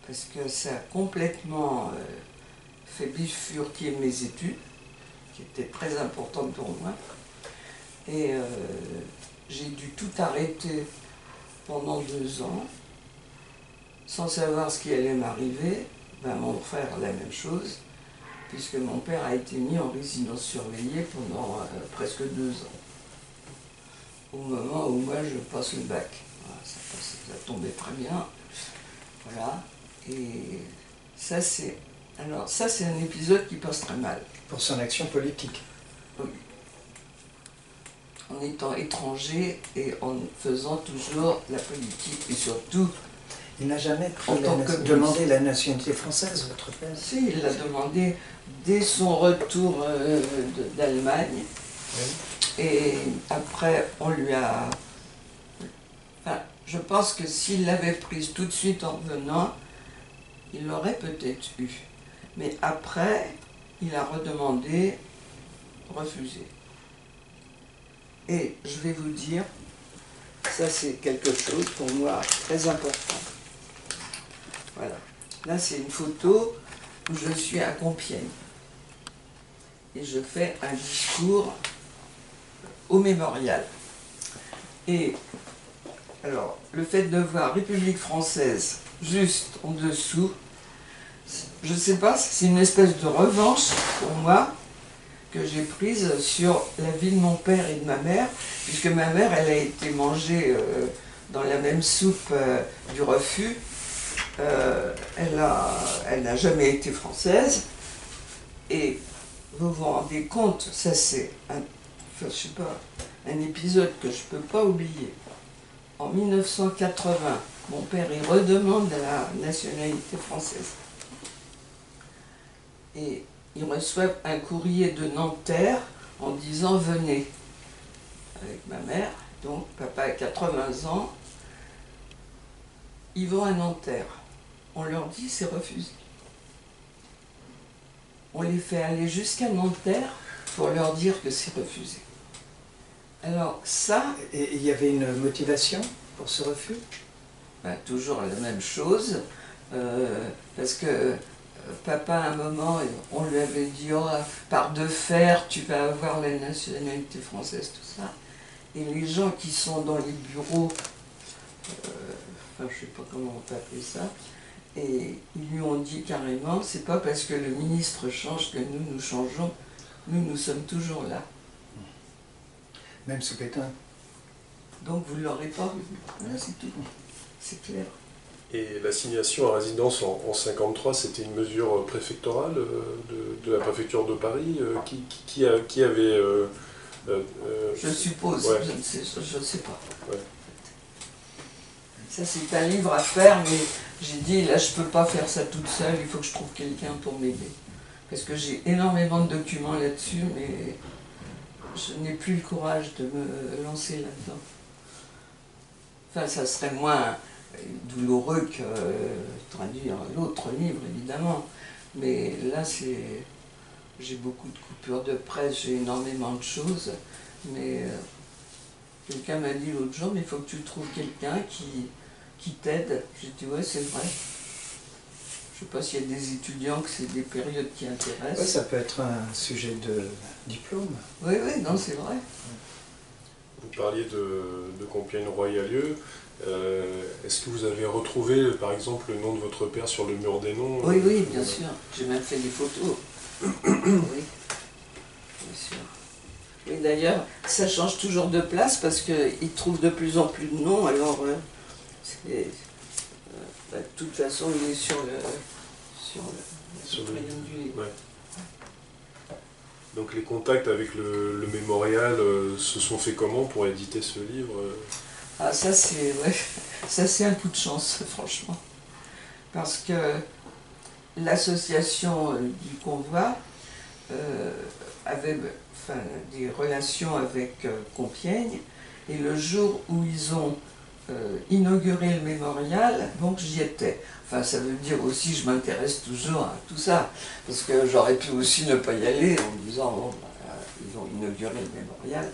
Speaker 2: parce que ça a complètement fait bifurquer mes études qui étaient très importantes pour moi et j'ai dû tout arrêter pendant 2 ans sans savoir ce qui allait m'arriver. Ben, mon frère la même chose, puisque mon père a été mis en résidence surveillée pendant presque 2 ans. Au moment où moi je passe le bac. Voilà, ça tombait très bien. Voilà. Et ça c'est. Alors ça c'est un épisode qui passe très mal.
Speaker 1: Pour son action politique.
Speaker 2: Oui. En étant étranger et en faisant toujours la politique et surtout.
Speaker 1: Il n'a jamais demandé la nationalité française, votre père?
Speaker 2: Si, il l'a demandé dès son retour d'Allemagne.
Speaker 1: Oui.
Speaker 2: Et après, on lui a... Enfin, je pense que s'il l'avait prise tout de suite en revenant, il l'aurait peut-être eu. Mais après, il a redemandé, refusé. Et je vais vous dire, ça c'est quelque chose pour moi très important. Voilà. Là, c'est une photo où je suis à Compiègne. Et je fais un discours au mémorial. Et alors, le fait de voir République française juste en dessous, je ne sais pas, c'est une espèce de revanche pour moi que j'ai prise sur la vie de mon père et de ma mère, puisque ma mère, elle a été mangée dans la même soupe du refus. Elle n'a jamais été française. Et vous vous rendez compte, ça c'est un épisode que je ne peux pas oublier. En 1980, mon père il redemande la nationalité française. Et ils reçoivent un courrier de Nanterre en disant venez avec ma mère. Donc papa a 80 ans. Ils vont à Nanterre. On leur dit c'est refusé. On les fait aller jusqu'à Nanterre pour leur dire que c'est refusé. Alors ça...
Speaker 1: Et il y avait une motivation pour ce refus?
Speaker 2: Ben, toujours la même chose, parce que papa à un moment, on lui avait dit oh, par de fer tu vas avoir la nationalité française, tout ça. Et les gens qui sont dans les bureaux, enfin je sais pas comment on peut appeler ça, et ils lui ont dit carrément, c'est pas parce que le ministre change que nous changeons, nous sommes toujours là.
Speaker 1: Même sous Pétain.
Speaker 2: Donc vous ne l'aurez pas, voilà, c'est tout, c'est clair.
Speaker 3: Et l'assignation à résidence en 1953, c'était une mesure préfectorale de la préfecture de Paris qui avait...
Speaker 2: je suppose,
Speaker 3: ouais.
Speaker 2: Je ne sais pas.
Speaker 3: Ouais.
Speaker 2: Ça c'est un livre à faire, mais j'ai dit là je peux pas faire ça toute seule, il faut que je trouve quelqu'un pour m'aider. Parce que j'ai énormément de documents là-dessus, mais je n'ai plus le courage de me lancer là-dedans. Enfin, ça serait moins douloureux que traduire l'autre livre, évidemment. Mais là, j'ai beaucoup de coupures de presse, j'ai énormément de choses. Mais quelqu'un m'a dit l'autre jour, mais il faut que tu trouves quelqu'un qui t'aide. J'ai dit, ouais, c'est vrai. sais pas s'il y a des étudiants que c'est des périodes qui intéressent.
Speaker 1: Ouais, ça peut être un sujet de diplôme.
Speaker 2: Oui, oui, non, c'est vrai.
Speaker 3: Vous parliez de Compiègne-Royalieu. Est-ce que vous avez retrouvé, par exemple, le nom de votre père sur le mur des noms?
Speaker 2: Oui, oui, bien sûr. J'ai même fait des photos. Oui, bien sûr. Oui, d'ailleurs, ça change toujours de place parce qu'ils trouvent de plus en plus de noms. Alors, de toute façon, il est sur le crayon du livre.
Speaker 3: Ouais. Donc les contacts avec le mémorial se sont faits comment pour éditer ce livre?
Speaker 2: Ah, ça c'est un coup de chance, franchement. Parce que l'association du convoi avait des relations avec Compiègne, et le jour où ils ont inauguré le mémorial, donc j'y étais. Enfin, ça veut dire aussi, je m'intéresse toujours à tout ça, parce que j'aurais pu aussi ne pas y aller en me disant, bon, ils ont inauguré le mémorial,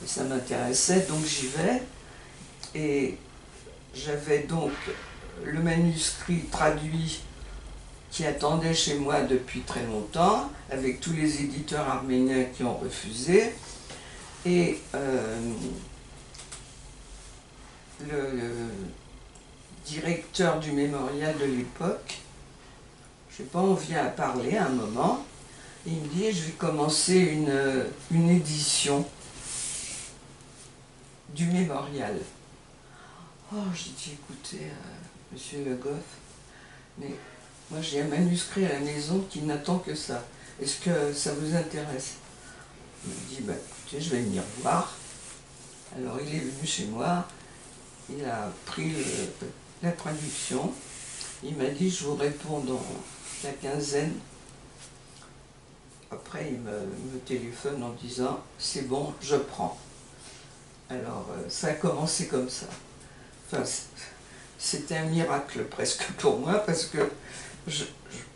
Speaker 2: et ça m'intéressait, donc j'y vais. Et j'avais donc le manuscrit traduit qui attendait chez moi depuis très longtemps, avec tous les éditeurs arméniens qui ont refusé. Et le directeur du mémorial de l'époque, je sais pas, on vient à parler à un moment, et il me dit, je vais commencer une édition du mémorial. Oh, j'ai dit, écoutez, monsieur Le Goff, mais moi j'ai un manuscrit à la maison qui n'attend que ça. Est-ce que ça vous intéresse? Il me dit, bah, écoutez, je vais venir voir. Alors il est venu chez moi, il a pris la traduction, il m'a dit, je vous réponds dans la quinzaine. Après, il me téléphone en disant, c'est bon, je prends. Alors, ça a commencé comme ça. Enfin, c'était un miracle presque pour moi, parce que je ne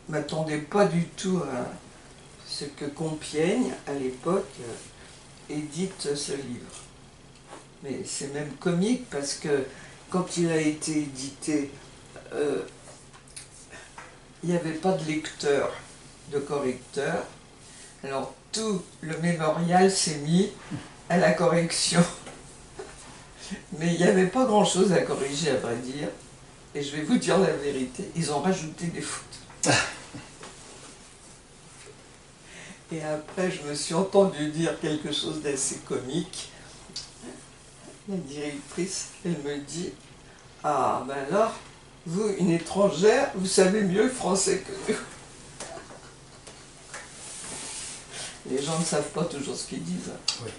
Speaker 2: m'attendais pas du tout à ce que Compiègne, à l'époque, édite ce livre. Mais c'est même comique, parce que quand il a été édité, il n'y avait pas de lecteur, de correcteur. Alors tout le mémorial s'est mis à la correction. Mais il n'y avait pas grand-chose à corriger, à vrai dire. Et je vais vous dire la vérité, ils ont rajouté des fautes. Et après, je me suis entendu dire quelque chose d'assez comique. La directrice, elle me dit, ah ben alors, vous, une étrangère, vous savez mieux le français que nous. Les gens ne savent pas toujours ce qu'ils disent.
Speaker 1: Oui.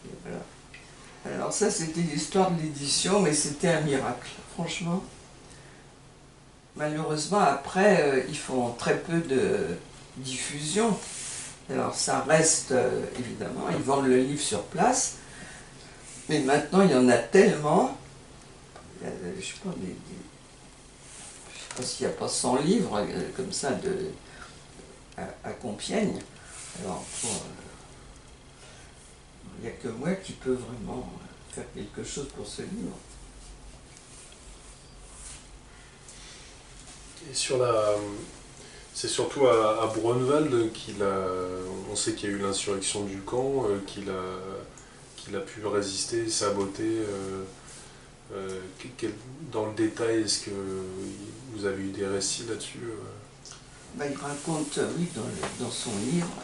Speaker 2: Et voilà. Alors ça, c'était l'histoire de l'édition, mais c'était un miracle, franchement. Malheureusement, après, ils font très peu de diffusion. Alors ça reste, évidemment, ils vendent le livre sur place, mais maintenant, il y en a tellement, je ne sais pas s'il n'y a pas 100 livres comme ça à Compiègne. Alors, il n'y a que moi qui peux vraiment faire quelque chose pour ce livre.
Speaker 3: Et c'est surtout à Brunwald on sait qu'il y a eu l'insurrection du camp, qu'il a pu résister, saboter. Dans le détail, est-ce que vous avez eu des récits là-dessus?
Speaker 2: Ben, il raconte, oui, dans son livre,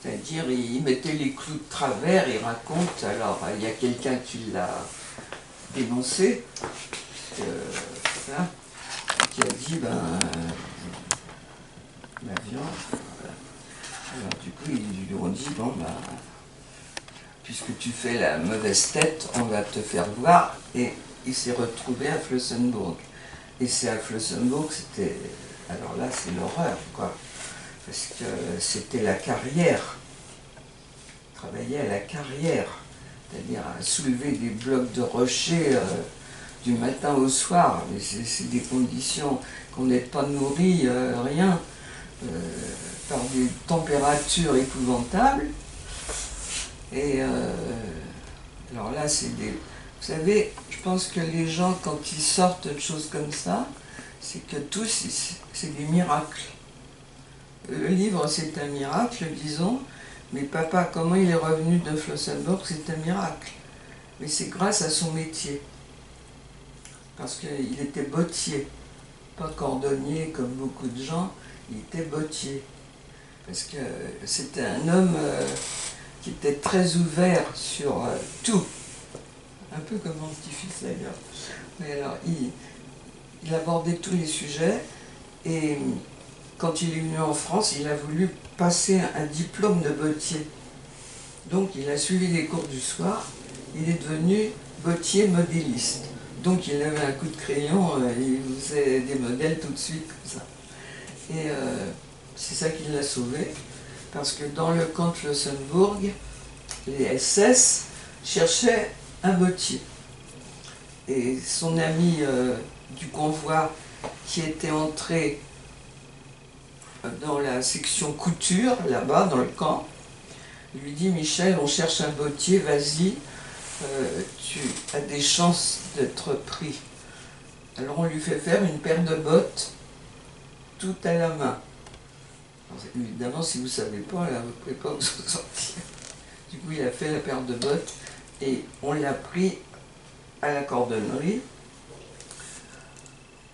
Speaker 2: c'est-à-dire il mettait les clous de travers, il raconte, alors il y a quelqu'un qui l'a dénoncé, voilà, qui a dit, l'avion, alors du coup ils lui ont dit, bon puisque tu fais la mauvaise tête, on va te faire voir, et il s'est retrouvé à Flossenburg. Et c'est à Flossenburg, c'était, alors là c'est l'horreur, quoi, parce que c'était la carrière, il travaillait à la carrière, c'est-à-dire à soulever des blocs de rochers du matin au soir, mais c'est des conditions qu'on n'est pas nourri, rien, par des températures épouvantables. Et alors là, c'est des... Vous savez, je pense que les gens, quand ils sortent de choses comme ça, c'est que tous, c'est des miracles. Le livre, c'est un miracle, disons, mais papa, comment il est revenu de Flossenburg, c'est un miracle. Mais c'est grâce à son métier. Parce qu'il était bottier, pas cordonnier comme beaucoup de gens, il était bottier. Parce que c'était un homme qui était très ouvert sur tout. Un peu comme mon petit-fils d'ailleurs. Mais alors, il abordait tous les sujets et quand il est venu en France, il a voulu passer un diplôme de bottier. Donc il a suivi les cours du soir, il est devenu bottier modéliste. Donc il avait un coup de crayon, il faisait des modèles tout de suite comme ça. Et c'est ça qui l'a sauvé, parce que dans le camp de Flossenburg, les SS cherchaient un bottier. Et son ami du convoi qui était entré dans la section couture, là-bas, dans le camp, lui dit « Michel, on cherche un bottier, vas-y, tu as des chances d'être pris. » Alors on lui fait faire une paire de bottes, tout à la main. Alors, évidemment, si vous ne savez pas, là, vous ne pouvez pas vous en sortir. Du coup, il a fait la paire de bottes et on l'a pris à la cordonnerie.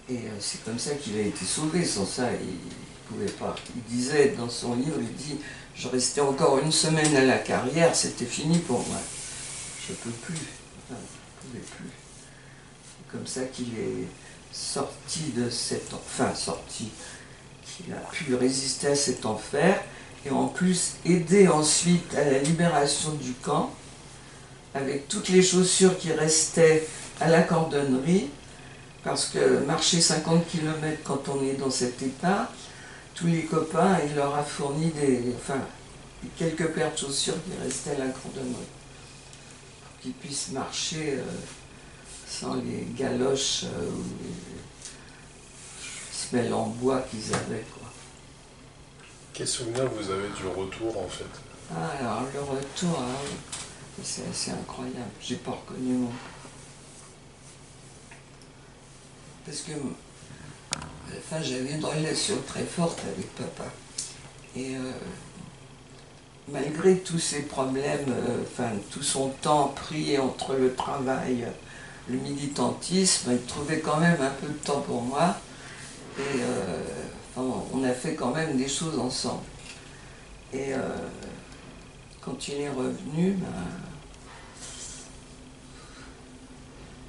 Speaker 2: Et c'est comme ça qu'il a été sauvé. Sans ça, il ne pouvait pas. Il disait dans son livre, il dit « Je restais encore une semaine à la carrière, c'était fini pour moi. Je ne peux plus. Enfin, je ne pouvais plus. » C'est comme ça qu'il est sorti de cet... Enfin, sorti. Qu'il a pu résister à cet enfer. Et en plus, aider ensuite à la libération du camp, avec toutes les chaussures qui restaient à la cordonnerie, parce que marcher 50 km quand on est dans cet état, tous les copains, il leur a fourni quelques paires de chaussures qui restaient à la cordonnerie, pour qu'ils puissent marcher sans les galoches ou les semelles en bois qu'ils avaient, quoi.
Speaker 3: Quel souvenir vous avez du retour en fait?
Speaker 2: Ah, alors le retour, c'est assez incroyable. J'ai pas reconnu mon... Parce que j'avais une relation très forte avec papa. Et malgré tous ces problèmes, tout son temps pris entre le travail, le militantisme, il trouvait quand même un peu de temps pour moi. Et on a fait quand même des choses ensemble. Et quand il est revenu,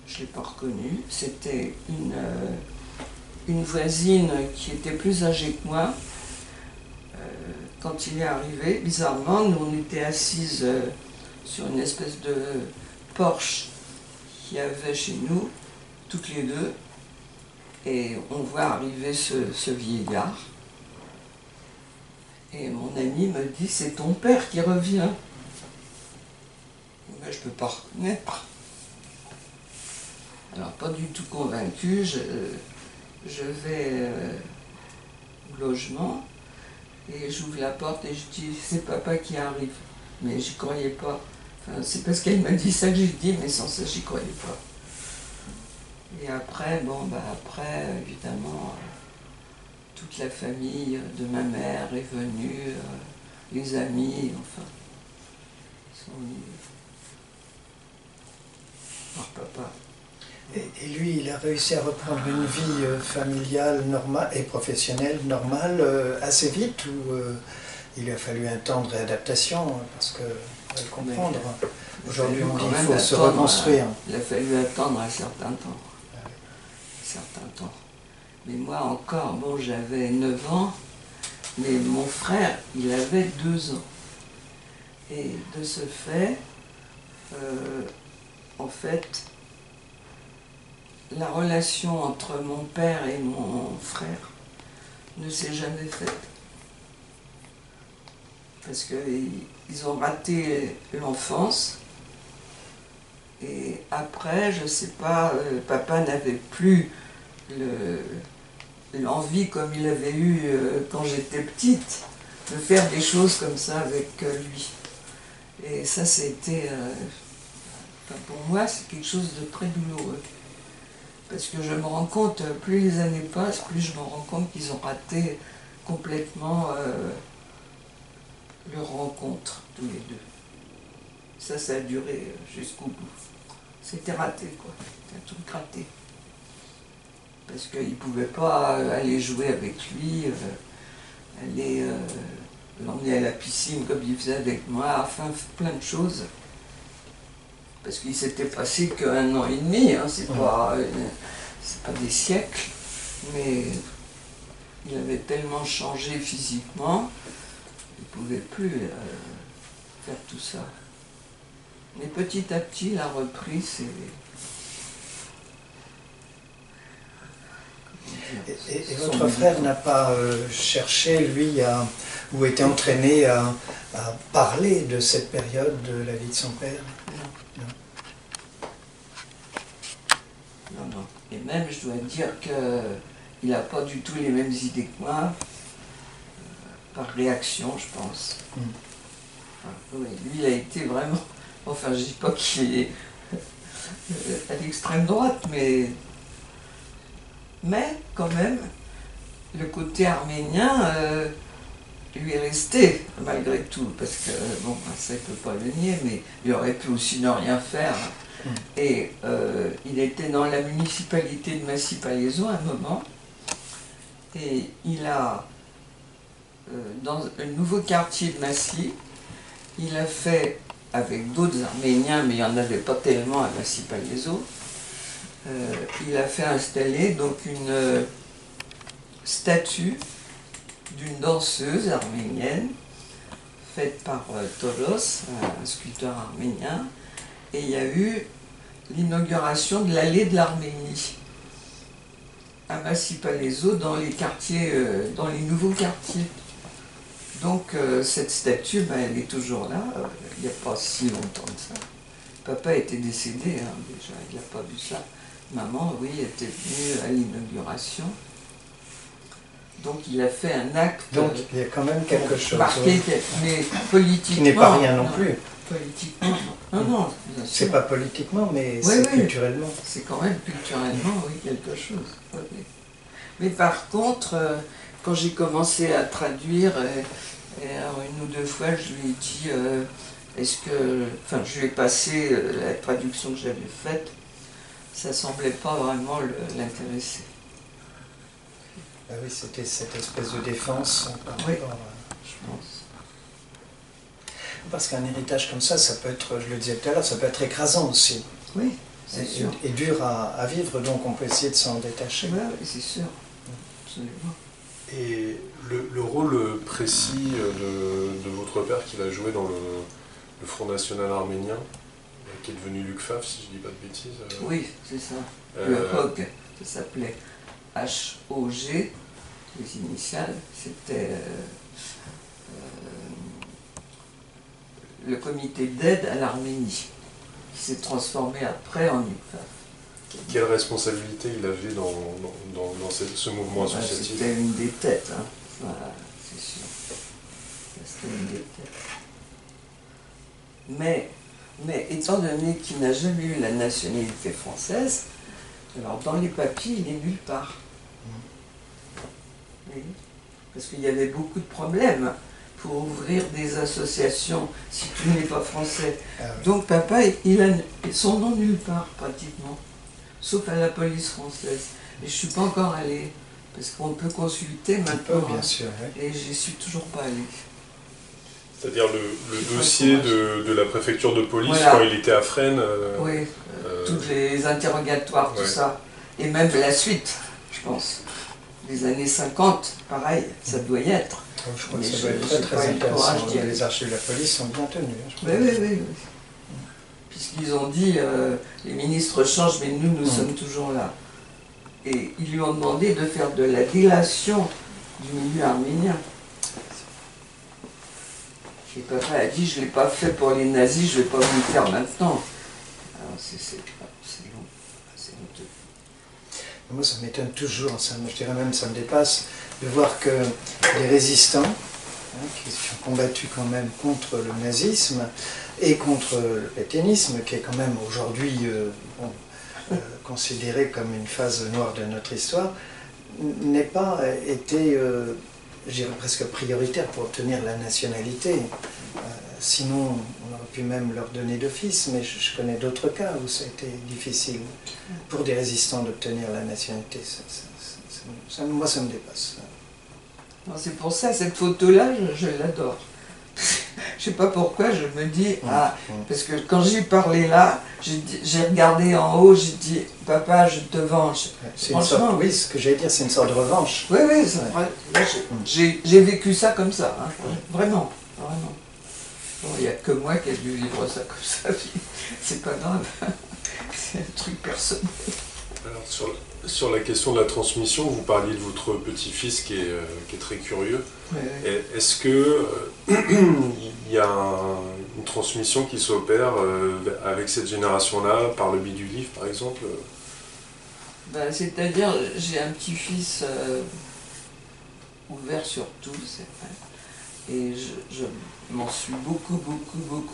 Speaker 2: je ne l'ai pas reconnu. C'était une voisine qui était plus âgée que moi. Quand il est arrivé, bizarrement, nous on était assises sur une espèce de porche qu'il y avait chez nous, toutes les deux. Et on voit arriver ce vieillard. Et mon ami me dit, c'est ton père qui revient. Ben, je ne peux pas reconnaître. Alors, pas du tout convaincu, je vais au logement et j'ouvre la porte et je dis, c'est papa qui arrive. Mais j'y croyais pas. Enfin, c'est parce qu'elle m'a dit ça que j'ai dit, mais sans ça, j'y croyais pas. Et après, après, évidemment, toute la famille de ma mère est venue, les amis, enfin, ils sont venus voir papa.
Speaker 1: Et lui, il a réussi à reprendre une vie familiale normale et professionnelle normale assez vite, ou il lui a fallu un temps de réadaptation, parce que, on va le comprendre, aujourd'hui on dit qu'il faut se reconstruire.
Speaker 2: Il a fallu attendre un certain temps. Mais moi encore, bon, j'avais 9 ans, mais mon frère, il avait 2 ans. Et de ce fait, en fait, la relation entre mon père et mon frère ne s'est jamais faite. Parce qu'ils ont raté l'enfance. Et après, je ne sais pas, papa n'avait plus l'envie, comme il avait eu quand j'étais petite, de faire des choses comme ça avec lui. Et ça, c'était, pour moi, c'est quelque chose de très douloureux. Parce que je me rends compte, plus les années passent, plus je me rends compte qu'ils ont raté complètement leur rencontre, tous les deux. Ça a duré jusqu'au bout. C'était raté, quoi. C'était tout raté. Parce qu'ils ne pouvaient pas aller jouer avec lui, aller l'emmener à la piscine comme il faisait avec moi, enfin plein de choses. Parce qu'il s'était passé qu'1 an et demi, hein, c'est pas des siècles, mais il avait tellement changé physiquement, il ne pouvait plus faire tout ça. Mais petit à petit, il a repris ses...
Speaker 1: Et votre frère n'a pas cherché, lui, ou été entraîné à parler de cette période de la vie de son père?
Speaker 2: Non, non. Et même, je dois dire qu'il n'a pas du tout les mêmes idées que moi, par réaction, je pense. Enfin, oui, lui, il a été vraiment... Enfin, je ne dis pas qu'il est à l'extrême droite, mais quand même, le côté arménien lui est resté, malgré tout, parce que, bon, ça, il ne peut pas le nier, mais il aurait pu aussi ne rien faire. Et il était dans la municipalité de Massy-Palaiseau à un moment, et il a, dans un nouveau quartier de Massy, il a fait, avec d'autres Arméniens, mais il n'y en avait pas tellement à Massy-Palaiseau, il a fait installer donc une statue d'une danseuse arménienne, faite par Tolos, un sculpteur arménien, et il y a eu l'inauguration de l'allée de l'Arménie à Massy-Palaiseau dans les quartiers, dans les nouveaux quartiers. Donc cette statue, ben, elle est toujours là, il n'y a pas si longtemps que ça. Papa était décédé, hein, déjà, il n'a pas vu ça. Maman, oui, était venue à l'inauguration. Donc il a fait un acte...
Speaker 1: Donc il y a quand même quelque chose.
Speaker 2: Marqué, mais politiquement...
Speaker 1: Qui n'est pas rien non plus.
Speaker 2: Politiquement, non, non.
Speaker 1: C'est pas politiquement, mais
Speaker 2: oui,
Speaker 1: c'est
Speaker 2: oui.
Speaker 1: culturellement.
Speaker 2: C'est quand même culturellement, oui, quelque chose. Oui, oui. Mais par contre, quand j'ai commencé à traduire, et alors 1 ou 2 fois, je lui ai dit, est-ce que... Enfin, je lui ai passé la traduction que j'avais faite, ça semblait pas vraiment l'intéresser.
Speaker 1: Ah oui, c'était cette espèce de défense par rapport à...
Speaker 2: Je pense.
Speaker 1: Parce qu'un héritage comme ça peut être, je le disais tout à l'heure, ça peut être écrasant aussi.
Speaker 2: Oui, c'est sûr.
Speaker 1: Et dur à vivre, donc on peut essayer de s'en détacher.
Speaker 2: Oui, c'est sûr. Absolument.
Speaker 3: Et le rôle précis de votre père qu'il a joué dans le Front National Arménien, qui est devenu l'UCFAF, si je ne dis pas de bêtises.
Speaker 2: Oui, c'est ça. Le HOG, ça s'appelait HOG, les initiales, c'était le comité d'aide à l'Arménie, qui s'est transformé après en UCFAF.
Speaker 3: Quelle responsabilité il avait dans ce mouvement associatif?
Speaker 2: C'était une des têtes, hein. Voilà, c'est sûr. C'était une des têtes. Mais étant donné qu'il n'a jamais eu la nationalité française, alors dans les papiers, il est nulle part. Oui. Parce qu'il y avait beaucoup de problèmes pour ouvrir des associations si tu n'es pas français. Donc papa, il a son nom nulle part pratiquement, sauf à la police française. Et je ne suis pas encore allée, parce qu'on peut consulter maintenant.
Speaker 1: Bien sûr, oui.
Speaker 2: Et j'y suis toujours pas allée.
Speaker 3: C'est-à-dire le dossier de la préfecture de police,
Speaker 2: voilà.
Speaker 3: Quand il était à Fresnes.
Speaker 2: Oui, tous les interrogatoires, tout ça. Et même la suite, je pense. Les années 50, pareil, ça doit y être.
Speaker 1: Je crois que ça doit être très intéressant. Les archives de la police sont bien tenues.
Speaker 2: Oui. Puisqu'ils ont dit, les ministres changent, mais nous sommes toujours là. Et ils lui ont demandé de faire de la délation du milieu arménien. Et papa a dit, je ne l'ai pas fait pour les nazis, je ne vais pas vous le faire maintenant. Alors c'est long, c'est honteux.
Speaker 1: Moi, ça m'étonne toujours, je dirais même ça me dépasse, de voir que les résistants, qui ont combattu quand même contre le nazisme et contre le pétainisme, qui est quand même aujourd'hui considérée comme une phase noire de notre histoire, n'ait pas été, je dirais presque prioritaire pour obtenir la nationalité. Sinon, on aurait pu même leur donner d'office, mais je connais d'autres cas où ça a été difficile pour des résistants d'obtenir la nationalité. Moi, ça me dépasse.
Speaker 2: C'est pour ça, cette photo-là, je l'adore. Je sais pas pourquoi, je me dis, parce que quand j'ai parlé là, j'ai regardé en haut, j'ai dit, papa, je te venge.
Speaker 1: C'est une sorte, oui, ce que j'allais dire, c'est une sorte de revanche.
Speaker 2: Oui, oui, c'est vrai. J'ai vécu ça comme ça, hein. Vraiment, vraiment. Bon, il n'y a que moi qui ai dû vivre ça comme ça, c'est pas grave, c'est un truc personnel.
Speaker 3: Alors, sur la question de la transmission, vous parliez de votre petit-fils qui est très curieux.
Speaker 2: Oui.
Speaker 3: Est-ce que il y a une transmission qui s'opère avec cette génération-là, par le biais du livre par exemple?
Speaker 2: Ben, c'est-à-dire, j'ai un petit-fils ouvert sur tout, c'est vrai. Et je m'en suis beaucoup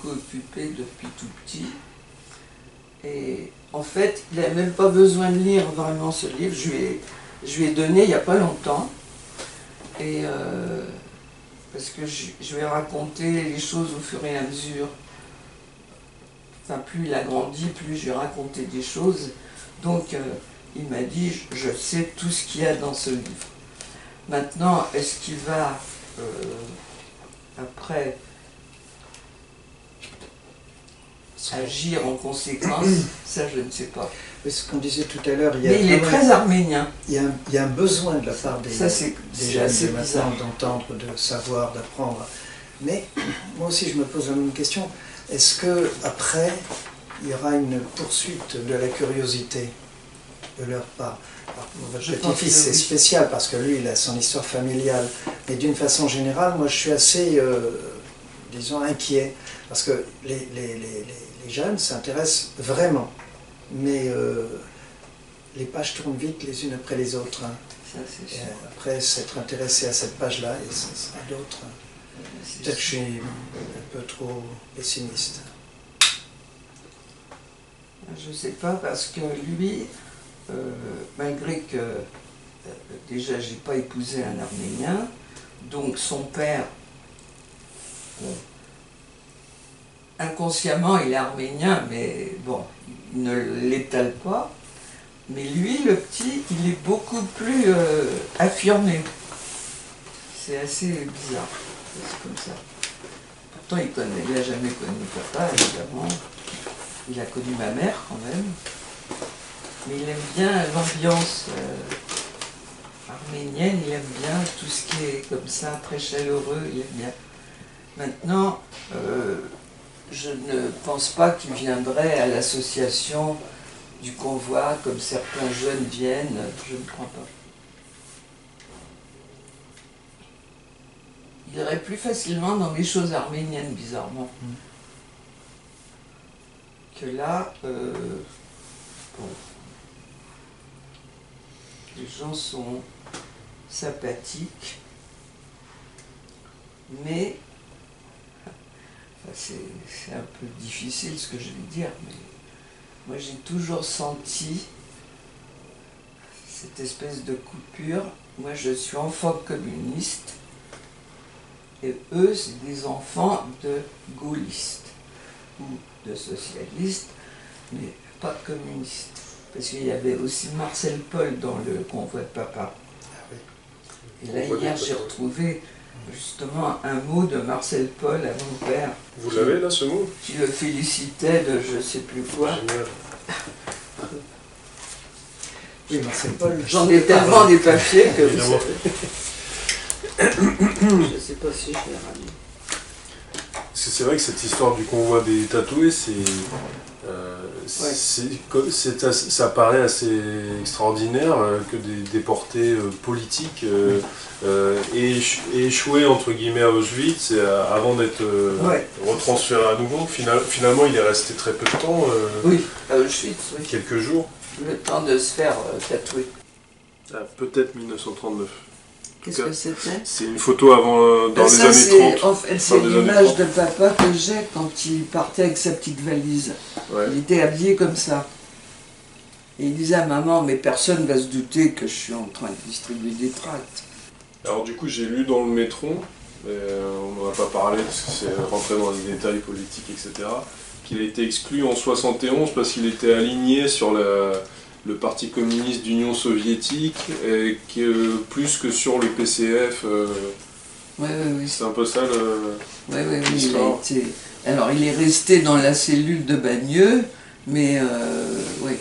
Speaker 2: occupée depuis tout petit. Et en fait, il n'avait même pas besoin de lire vraiment ce livre. Je lui ai donné il n'y a pas longtemps. Et parce que je lui ai raconté les choses au fur et à mesure. Enfin, plus il a grandi, plus je lui ai raconté des choses. Donc, il m'a dit, je sais tout ce qu'il y a dans ce livre. Maintenant, est-ce qu'il va, après, agir en conséquence? Ça, je ne sais pas.
Speaker 1: Oui, ce qu'on disait tout à l'heure,
Speaker 2: mais il est très arménien.
Speaker 1: Il y a un besoin de la part des jeunes de maintenant d'entendre, de savoir, d'apprendre. Mais moi aussi, je me pose la même question. Est-ce que après, il y aura une poursuite de la curiosité de leur part? Votre petit-fils, c'est spécial parce que lui, il a son histoire familiale. Mais d'une façon générale, moi, je suis assez, disons, inquiet. Parce que les jeunes s'intéressent vraiment. Mais les pages tournent vite les unes après les autres. Hein.
Speaker 2: Ça, c'est sûr.
Speaker 1: Après s'être intéressé à cette page-là, et ça sera d'autres. Peut-être que je suis un peu trop pessimiste.
Speaker 2: Je ne sais pas, parce que lui, malgré que déjà j'ai pas épousé un Arménien, donc son père, inconsciemment il est arménien, mais bon, il ne l'étale pas. Mais lui, le petit, il est beaucoup plus affirmé. C'est assez bizarre, c'est comme ça. Pourtant il n'a jamais connu papa, évidemment. Il a connu ma mère quand même. Mais il aime bien l'ambiance arménienne, il aime bien tout ce qui est comme ça, très chaleureux, il aime bien. Maintenant, je ne pense pas qu'il viendrait à l'association du convoi, comme certains jeunes viennent, je ne crois pas. Il irait plus facilement dans les choses arméniennes, bizarrement. Que là, bon, les gens sont sympathiques, mais enfin, c'est un peu difficile ce que je vais dire, mais moi j'ai toujours senti cette espèce de coupure. Moi je suis enfant communiste, et eux c'est des enfants de gaullistes, ou de socialistes, mais pas communistes. Parce qu'il y avait aussi Marcel Paul dans le convoi de papa. Et là, hier, j'ai retrouvé justement un mot de Marcel Paul à mon père.
Speaker 3: Vous l'avez là, ce mot?
Speaker 2: Qui le félicitait de je sais plus quoi.
Speaker 3: Génial.
Speaker 1: Oui, Marcel Paul.
Speaker 2: J'en ai tellement des papiers que
Speaker 3: Évidemment.
Speaker 2: je ne sais pas si je l'ai ramené.
Speaker 3: Parce que c'est vrai que cette histoire du convoi des tatoués, ça paraît assez extraordinaire que des déportés politiques aient échoué entre guillemets à Auschwitz avant d'être retransférés à nouveau. Finalement, il est resté très peu de temps.
Speaker 2: Oui, à Auschwitz, oui.
Speaker 3: Quelques jours.
Speaker 2: Le temps de se faire tatouer.
Speaker 3: Ah, peut-être 1939.
Speaker 2: Qu'est-ce que c'était?
Speaker 3: C'est une photo avant, dans les années 30.
Speaker 2: En fait, c'est l'image de papa que j'ai quand il partait avec sa petite valise.
Speaker 3: Ouais.
Speaker 2: Il était habillé comme ça. Et il disait à maman, mais personne va se douter que je suis en train de distribuer des tracts.
Speaker 3: Alors du coup, j'ai lu dans le Métron, mais on n'en a pas parlé parce que c'est rentré dans les détails politiques, etc., qu'il a été exclu en 71 parce qu'il était aligné sur le Parti communiste d'Union soviétique, et plus que sur le PCF.
Speaker 2: Oui.
Speaker 3: C'est un peu ça
Speaker 2: l'histoire. Alors il est resté dans la cellule de Bagneux, mais oui.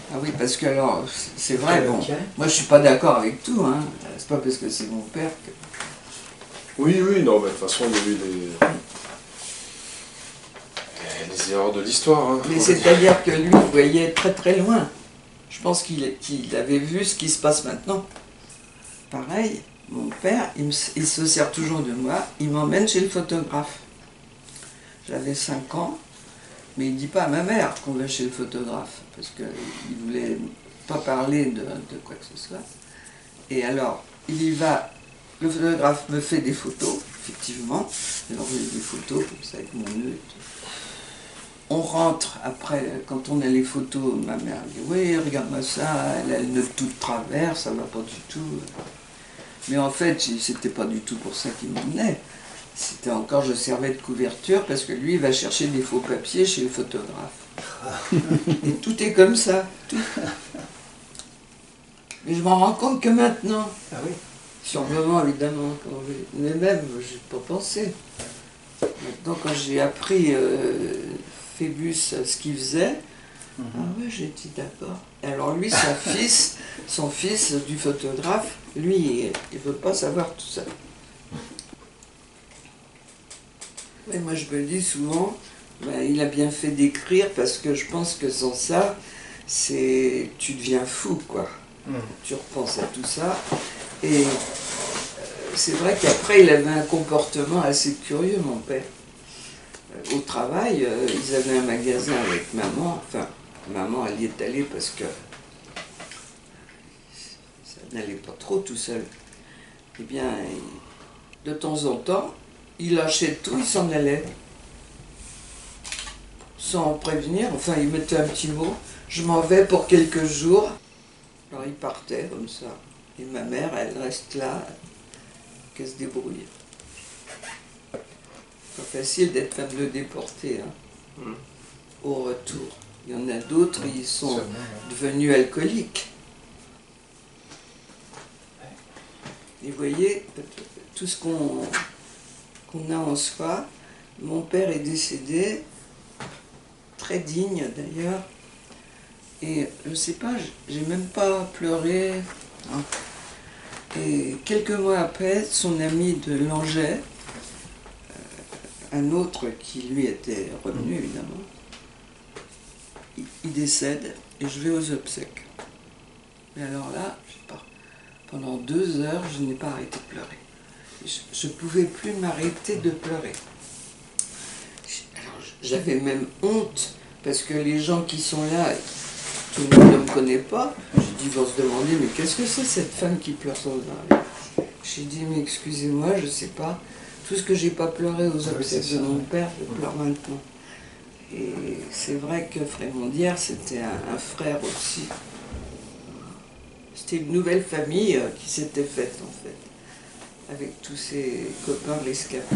Speaker 2: Ah oui, parce que alors, c'est vrai, bon, moi je suis pas d'accord avec tout, hein. C'est pas parce que c'est mon père que...
Speaker 3: Oui, non, mais de toute façon, il y a eu des erreurs de l'histoire. Hein,
Speaker 2: mais c'est-à-dire que lui, il voyait très très loin. Je pense qu'il avait vu ce qui se passe maintenant. Pareil, mon père, il se sert toujours de moi, il m'emmène chez le photographe. J'avais 5 ans. Mais il ne dit pas à ma mère qu'on va chez le photographe, parce qu'il ne voulait pas parler de quoi que ce soit. Et alors, il y va, le photographe me fait des photos, effectivement. Alors, j'ai des photos comme ça avec mon nœud et tout. On rentre, après, quand on a les photos, ma mère dit « Oui, regarde-moi ça, elle a le nœud tout de travers, ça ne va pas du tout. » Mais en fait, c'était pas du tout pour ça qu'il m'emmenait. C'était encore, je servais de couverture parce que lui, il va chercher des faux papiers chez le photographe. Et tout est comme ça, tout. Mais je m'en rends compte que maintenant.
Speaker 1: Ah oui.
Speaker 2: Sur le moment, évidemment, mais même, je n'ai pas pensé. Maintenant, quand j'ai appris Phébus ce qu'il faisait, ah ouais, j'ai dit d'accord. Alors lui, son fils du photographe, lui, il ne veut pas savoir tout ça. Et moi je me dis souvent, il a bien fait d'écrire parce que je pense que sans ça, tu deviens fou, quoi. Tu repenses à tout ça. Et c'est vrai qu'après il avait un comportement assez curieux, mon père. Au travail, ils avaient un magasin avec maman, enfin, maman elle y est allée parce que ça n'allait pas trop tout seul. Eh bien, de temps en temps, il lâchait tout, il s'en allait. Sans prévenir, enfin il mettait un petit mot, je m'en vais pour quelques jours. Alors il partait comme ça. Et ma mère, elle reste là, qu'elle se débrouille. Pas facile d'être femme de déporté, hein. Au retour. Il y en a d'autres, ils sont devenus alcooliques. Et vous voyez, tout ce qu'on a en soi. Mon père est décédé, très digne d'ailleurs, et je ne sais pas, j'ai même pas pleuré. Hein. Et quelques mois après, son ami de Langeais, un autre qui lui était revenu évidemment, il décède et je vais aux obsèques. Et alors là, je sais pas, pendant 2 heures, je n'ai pas arrêté de pleurer. Je ne pouvais plus m'arrêter de pleurer. J'avais même honte, parce que les gens qui sont là, tout le monde ne me connaît pas. J'ai dit, ils vont se demander, mais qu'est-ce que c'est cette femme qui pleure sans arrêt? J'ai dit, mais excusez-moi, je ne sais pas. Tout ce que j'ai pas pleuré aux obsèques de mon père, je pleure maintenant. Et c'est vrai que Frémondière, c'était un frère aussi. C'était une nouvelle famille qui s'était faite, en fait, avec tous ses copains rescapés.